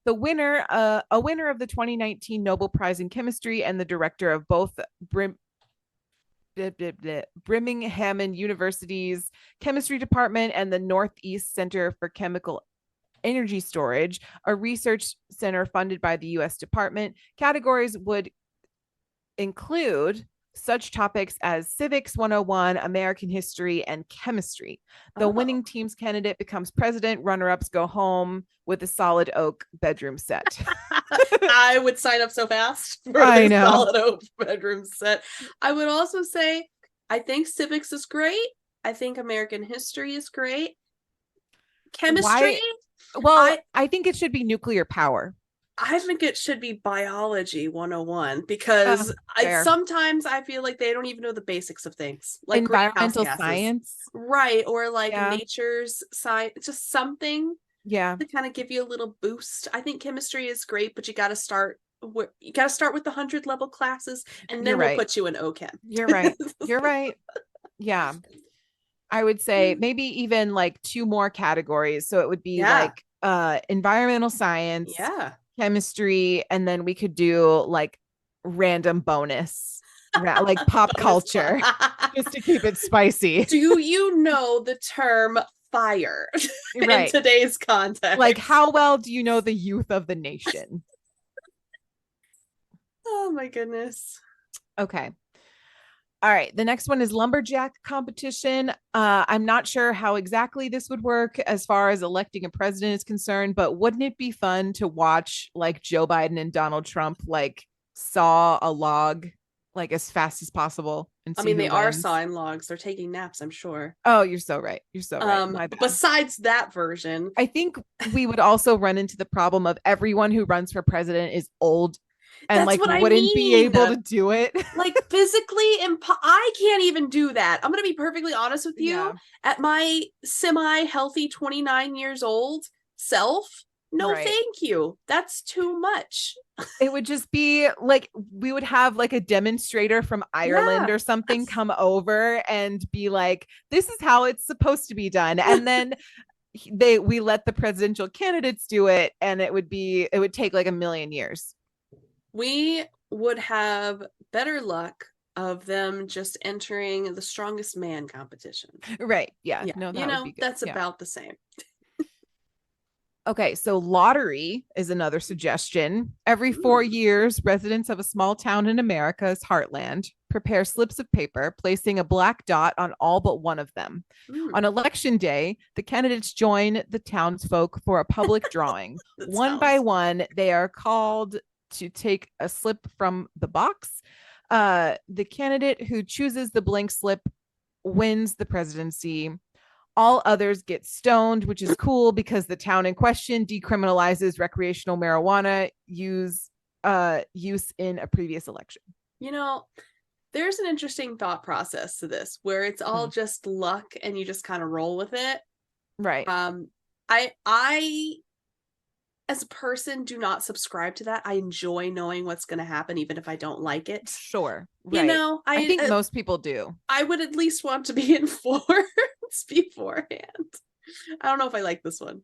The winner, a winner of the 2019 Nobel Prize in Chemistry and the director of both Brigham University's chemistry department and the Northeast Center for Chemical Energy Storage, a research center funded by the U.S. Department. Categories would include such topics as Civics 101, American history, and chemistry. The winning team's candidate becomes president. Runner-ups go home with a solid oak bedroom set. I would sign up so fast for a solid oak bedroom set. I would also say, I think civics is great. I think American history is great. Chemistry? I think it should be nuclear power. I think it should be biology 101 because sometimes I feel like they don't even know the basics of things like greenhouse environmental gases. Science. Right. Or like nature's science, just something to kind of give you a little boost. I think chemistry is great, but you got to start with the 100 level classes, and then we'll put you in OChem. You're right. You're right. Yeah. I would say maybe even like 2 more categories. So it would be like environmental science, chemistry, and then we could do like random bonus, like pop culture, just to keep it spicy. Do you know the term fire in today's context? Like, how well do you know the youth of the nation? Oh my goodness. Okay. All right. The next one is lumberjack competition. I'm not sure how exactly this would work as far as electing a president is concerned, but wouldn't it be fun to watch like Joe Biden and Donald Trump like saw a log like as fast as possible? And I mean, they are sawing logs. They're taking naps, I'm sure. Oh, you're so right. You're so right. Besides that version, I think we would also run into the problem of everyone who runs for president is old and like wouldn't be able to do it like physically. I can't even do that. I'm gonna be perfectly honest with you. At my semi-healthy 29 years old self, no thank you, that's too much. It would just be like we would have like a demonstrator from Ireland or something come over and be like, this is how it's supposed to be done, and then we let the presidential candidates do it, and it would take like a million years. We would have better luck of them just entering the strongest man competition. Right. Yeah. No, that's about the same. Okay. So lottery is another suggestion. Every 4 years, residents of a small town in America's heartland prepare slips of paper, placing a black dot on all but one of them. On election day, the candidates join the townsfolk for a public drawing. One by one, they are called to take a slip from the box. The candidate who chooses the blank slip wins the presidency. All others get stoned, which is cool because the town in question decriminalizes recreational marijuana use in a previous election. You know, there's an interesting thought process to this where it's all just luck and you just kind of roll with it. Right. I as a person do not subscribe to that. I enjoy knowing what's going to happen even if I don't like it. Sure. Right. You know, I think most people do. I would at least want to be informed beforehand. I don't know if I like this one.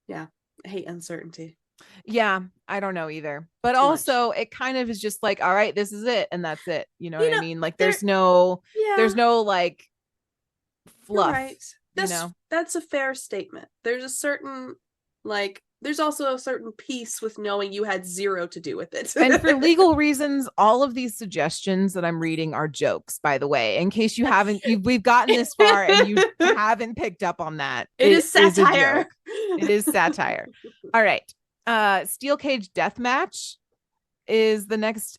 Yeah, I hate uncertainty. Yeah, I don't know either. But also it kind of is just like, all right, this is it and that's it. You know what I mean? Like there's no like fluff. Right. That's a fair statement. There's a certain there's also a certain peace with knowing you had zero to do with it. And for legal reasons, all of these suggestions that I'm reading are jokes, by the way, in case you haven't, we've gotten this far and you haven't picked up on that. It is satire. It is satire. All right. Steel cage death match is the next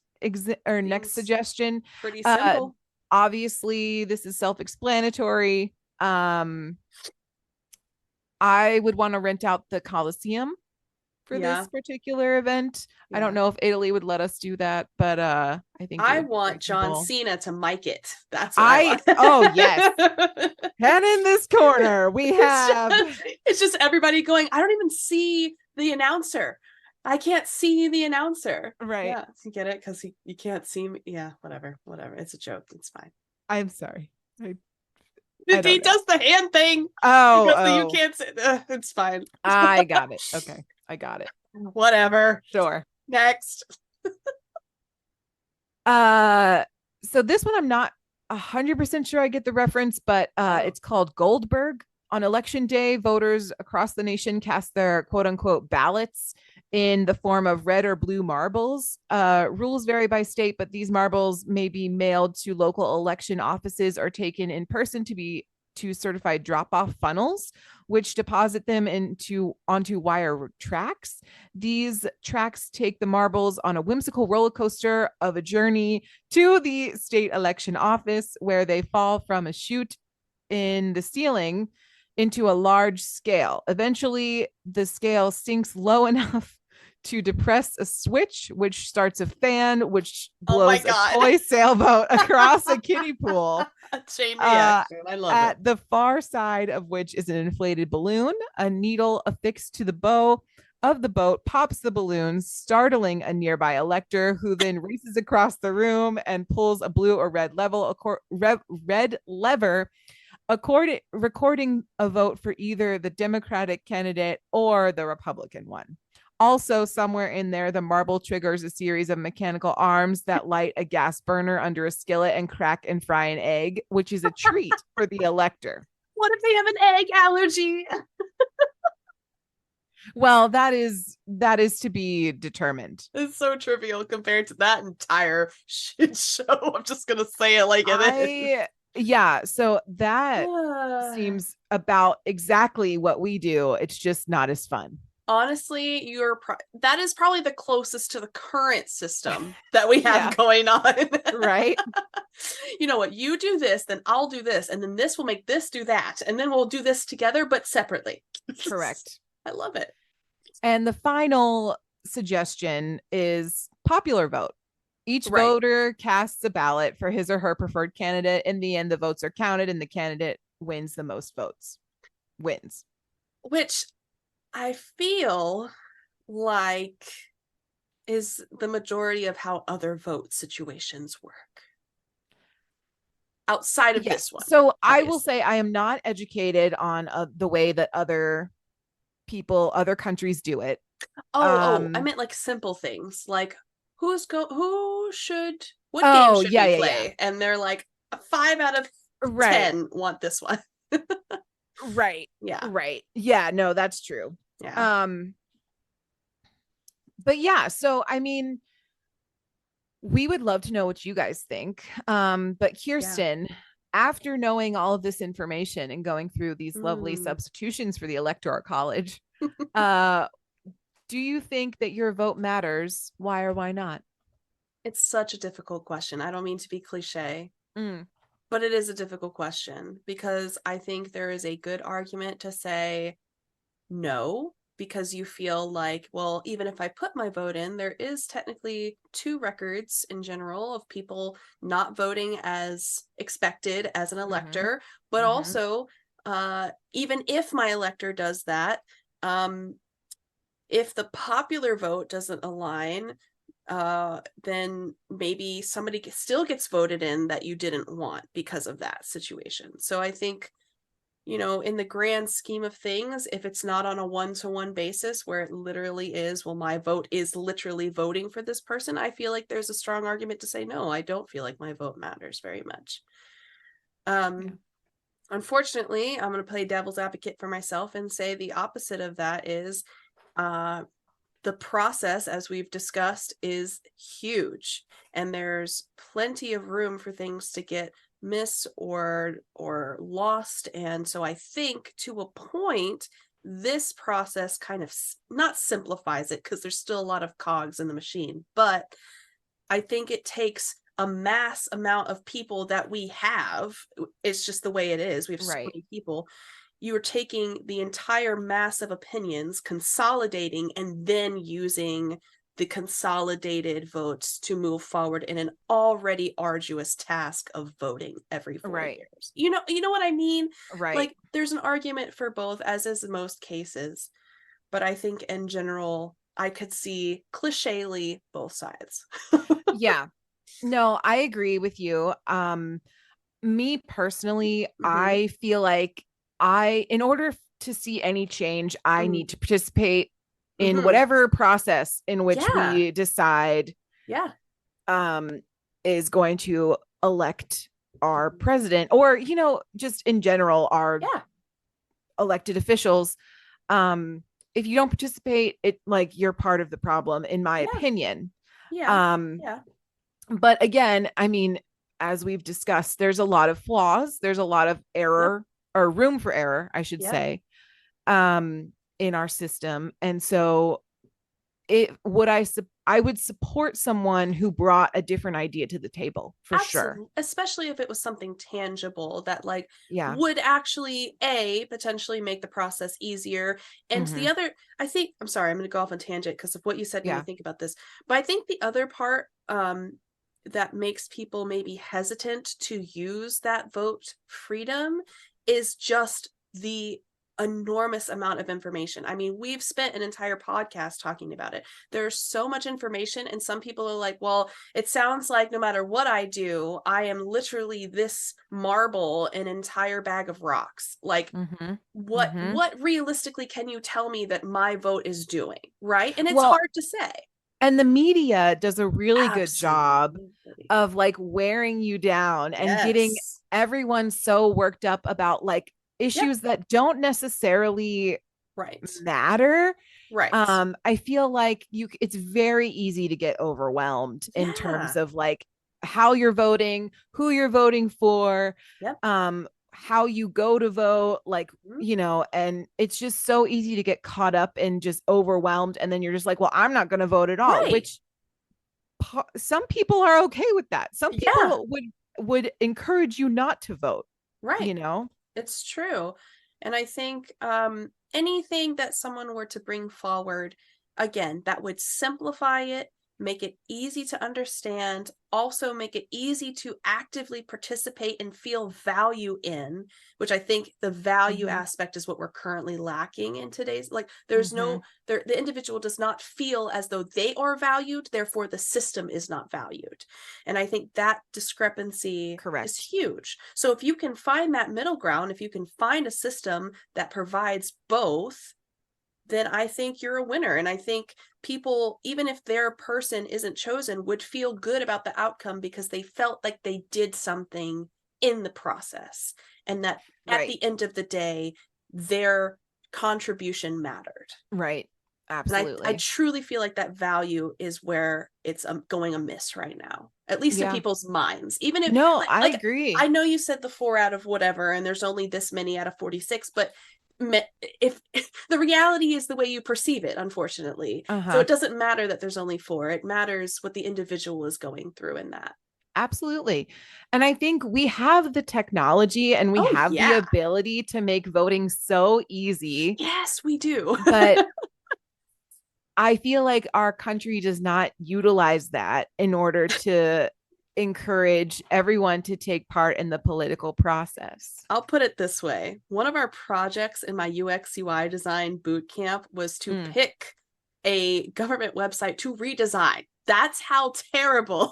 suggestion. Pretty simple. Obviously, this is self-explanatory. I would want to rent out the Coliseum for this particular event. I don't know if Italy would let us do that, but I think I want John Cena to mic it. That's what I want. Oh yes. And in this corner we have it's just everybody going, I don't even see the announcer. I can't see the announcer. Right. Yeah, you get it? Because you can't see me. Yeah, whatever. It's a joke. It's fine. I'm sorry. He does the hand thing. You can't say it's fine. I got it. Okay, I got it. Whatever. Sure. Next. So this one I'm not 100% sure I get the reference, but it's called Goldberg. On election day, voters across the nation cast their quote unquote ballots in the form of red or blue marbles. Rules vary by state, but these marbles may be mailed to local election offices or taken in person to certified drop-off funnels, which deposit them onto wire tracks. These tracks take the marbles on a whimsical roller coaster of a journey to the state election office, where they fall from a chute in the ceiling into a large scale. Eventually, the scale sinks low enough to depress a switch, which starts a fan, which blows a toy sailboat across a kiddie pool. A chain reaction. I love it. At the far side of which is an inflated balloon. A needle affixed to the bow of the boat pops the balloon, startling a nearby elector, who then races across the room and pulls a blue or red lever, recording a vote for either the Democratic candidate or the Republican one. Also, somewhere in there, the marble triggers a series of mechanical arms that light a gas burner under a skillet and crack and fry an egg, which is a treat for the elector. What if they have an egg allergy? Well, that is to be determined. It's so trivial compared to that entire shit show. I'm just gonna say it like it is. Yeah, so that seems about exactly what we do. It's just not as fun. Honestly, that is probably the closest to the current system that we have going on. Right? You know what? You do this, then I'll do this, and then this will make this do that, and then we'll do this together, but separately. Correct. I love it. And the final suggestion is popular vote. Each voter casts a ballot for his or her preferred candidate. In the end, the votes are counted, and the candidate wins the most votes. Wins. Which I feel like is the majority of how other vote situations work. Outside of this one. So obviously. I will say I am not educated on the way that other countries do it. I meant like simple things like what game should we play? And they're like 5 out of 10 want this one. Right. Yeah. Right. Yeah, no, that's true. Yeah. But yeah, so I mean, we would love to know what you guys think. But Kirsten, after knowing all of this information and going through these lovely substitutions for the Electoral College, do you think that your vote matters? Why or why not? It's such a difficult question. I don't mean to be cliche. But it is a difficult question because I think there is a good argument to say no, because you feel like, well, even if I put my vote in, there is technically 2 records in general of people not voting as expected as an elector, but also even if my elector does that, if the popular vote doesn't align, then maybe somebody still gets voted in that you didn't want because of that situation. So I think, in the grand scheme of things, if it's not on a one-to-one basis where it literally is, well, my vote is literally voting for this person, I feel like there's a strong argument to say, no, I don't feel like my vote matters very much. Unfortunately, I'm going to play devil's advocate for myself and say the opposite of that is, the process, as we've discussed, is huge, and there's plenty of room for things to get missed or lost. And so I think to a point, this process kind of not simplifies it, because there's still a lot of cogs in the machine, but I think it takes a mass amount of people that we have. It's just the way it is. We have so many people. You are taking the entire mass of opinions, consolidating, and then using the consolidated votes to move forward in an already arduous task of voting every 4 years. You know what I mean? Right. Like, there's an argument for both, as is in most cases. But I think in general, I could see cliché-ly both sides. Yeah. No, I agree with you. Me personally, I feel like in order to see any change, I need to participate in whatever process in which we decide is going to elect our president, or, just in general, our elected officials. If you don't participate, you're part of the problem, in my opinion. But again, I mean, as we've discussed, there's a lot of flaws. There's a lot of error, or room for error, I should say, in our system. And so I would support someone who brought a different idea to the table for sure. Especially if it was something tangible that like Yeah. would actually potentially make the process easier. And the other, I think, I'm sorry, I'm going to go off on tangent because of what you said when you think about this. But I think the other part that makes people maybe hesitant to use that vote freedom is just the enormous amount of information. I mean, we've spent an entire podcast talking about it. There's so much information, and some people are like, well, it sounds like no matter what I do, I am literally this marble, an entire bag of rocks. Like what realistically can you tell me that my vote is doing, right? And it's hard to say. And the media does a really good job of like wearing you down and getting everyone so worked up about like issues that don't necessarily matter. Right. I feel like it's very easy to get overwhelmed in terms of like how you're voting, who you're voting for, how you go to vote, like, you know, and it's just so easy to get caught up and just overwhelmed. And then you're just like, well, I'm not going to vote at all, which some people are okay with that. Some people would encourage you not to vote. Right. You know? It's true. And I think anything that someone were to bring forward, again, that would simplify it, make it easy to understand, also make it easy to actively participate and feel value in, which I think the value aspect is what we're currently lacking in today's, like there's the individual does not feel as though they are valued, therefore the system is not valued. And I think that discrepancy is huge. So if you can find that middle ground, if you can find a system that provides both, then I think you're a winner. And I think people, even if their person isn't chosen, would feel good about the outcome because they felt like they did something in the process and that at the end of the day, their contribution mattered. Right. Absolutely. I truly feel like that value is where it's going amiss right now, at least in people's minds. Even if I agree. I know you said the 4 out of whatever, and there's only this many out of 46, but if the reality is the way you perceive it, unfortunately. So it doesn't matter that there's only 4. It matters what the individual is going through in that. Absolutely. And I think we have the technology and we have the ability to make voting so easy. Yes, we do. But I feel like our country does not utilize that in order to encourage everyone to take part in the political process. I'll put it this way. One of our projects in my UX UI design boot camp was to pick a government website to redesign. That's how terrible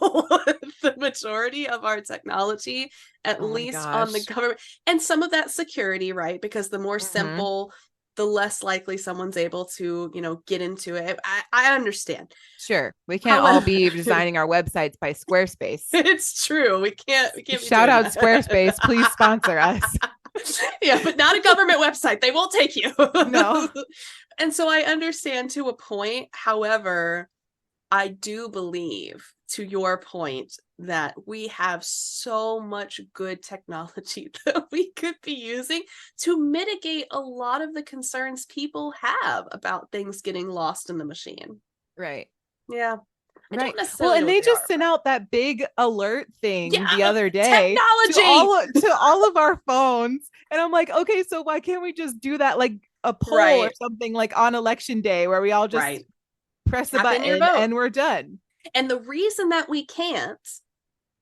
the majority of our technology, at least on the government, and some of that security, right? Because the more simple, the less likely someone's able to, you know, get into it. I understand. Sure. We can't all be designing our websites by Squarespace. It's true. We can't shout out Squarespace. Please sponsor us. Yeah, but not a government website. They won't take you. No. And so I understand to a point. However, I do believe, to your point, that we have so much good technology that we could be using to mitigate a lot of the concerns people have about things getting lost in the machine. Right. Yeah. Right. Well, and they just sent out that big alert thing the other day to all of our phones. And I'm like, okay, so why can't we just do that like a poll or something like on election day where we all just press the button and we're done? And the reason that we can't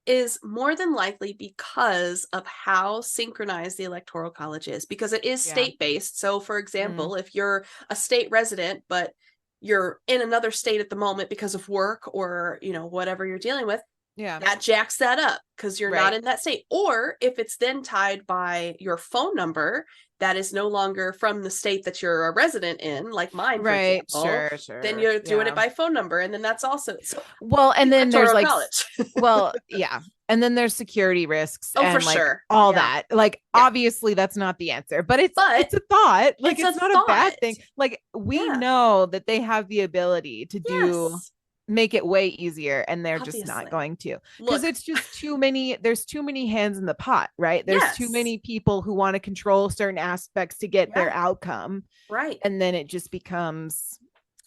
is more than likely because of how synchronized the Electoral College is, because it is state-based. So, for example, if you're a state resident, but you're in another state at the moment because of work or, you know, whatever you're dealing with, that jacks that up because you're not in that state. Or if it's then tied by your phone number that is no longer from the state that you're a resident in, like mine, for example, sure. Then you're doing it by phone number. And then that's also and then there's like, and then there's security risks and for like sure. all that. Like, obviously that's not the answer, but it's a thought. Like, it's not a bad thing. Like, we know that they have the ability to make it way easier, and they're just not going to, because it's just there's too many hands in the pot, right? There's too many people who want to control certain aspects to get their outcome, right? And then it just becomes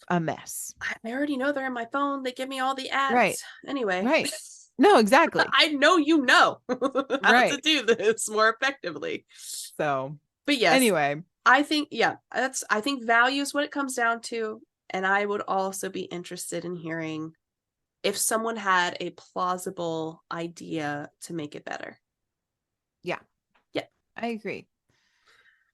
a mess. I already know they're in my phone. They give me all the ads. Right. Anyway. Right. No, exactly. I know how to do this more effectively. So, but yes. Anyway, I think value is what it comes down to. And I would also be interested in hearing if someone had a plausible idea to make it better. Yeah. Yeah. I agree.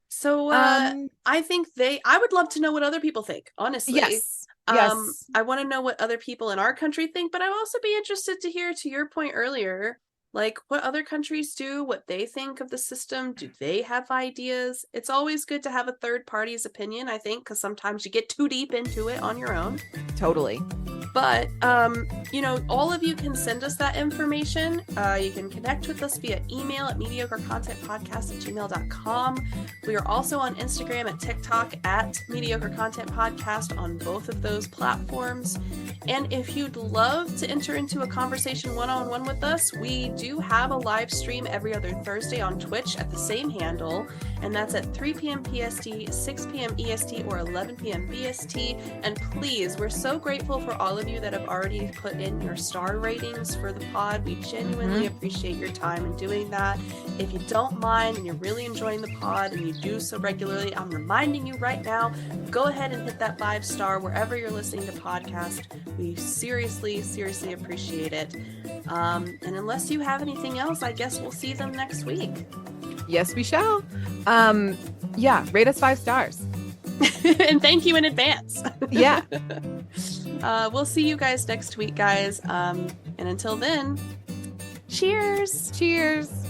So I think I would love to know what other people think, honestly. Yes. Yes. I want to know what other people in our country think, but I'd also be interested to hear, to your point earlier, like what other countries do, what they think of the system. Do they have ideas? It's always good to have a third party's opinion, I think, because sometimes you get too deep into it on your own. Totally. But, all of you can send us that information. You can connect with us via email at mediocrecontentpodcast@gmail.com. We are also on Instagram and TikTok at Mediocre Content Podcast on both of those platforms. And if you'd love to enter into a conversation one-on-one with us, we do have a live stream every other Thursday on Twitch at the same handle. And that's at 3 p.m. PST, 6 p.m. EST, or 11 p.m. BST. And please, we're so grateful for all of you that have already put in your star ratings for the pod. We genuinely appreciate your time in doing that. If you don't mind and you're really enjoying the pod and you do so regularly, I'm reminding you right now, go ahead and hit that 5-star wherever you're listening to podcast. We seriously, seriously appreciate it. And unless you have anything else, I guess we'll see them next week. Yes, we shall. Rate us 5 stars. And thank you in advance. Yeah. We'll see you guys next week, guys. And until then, cheers. Cheers.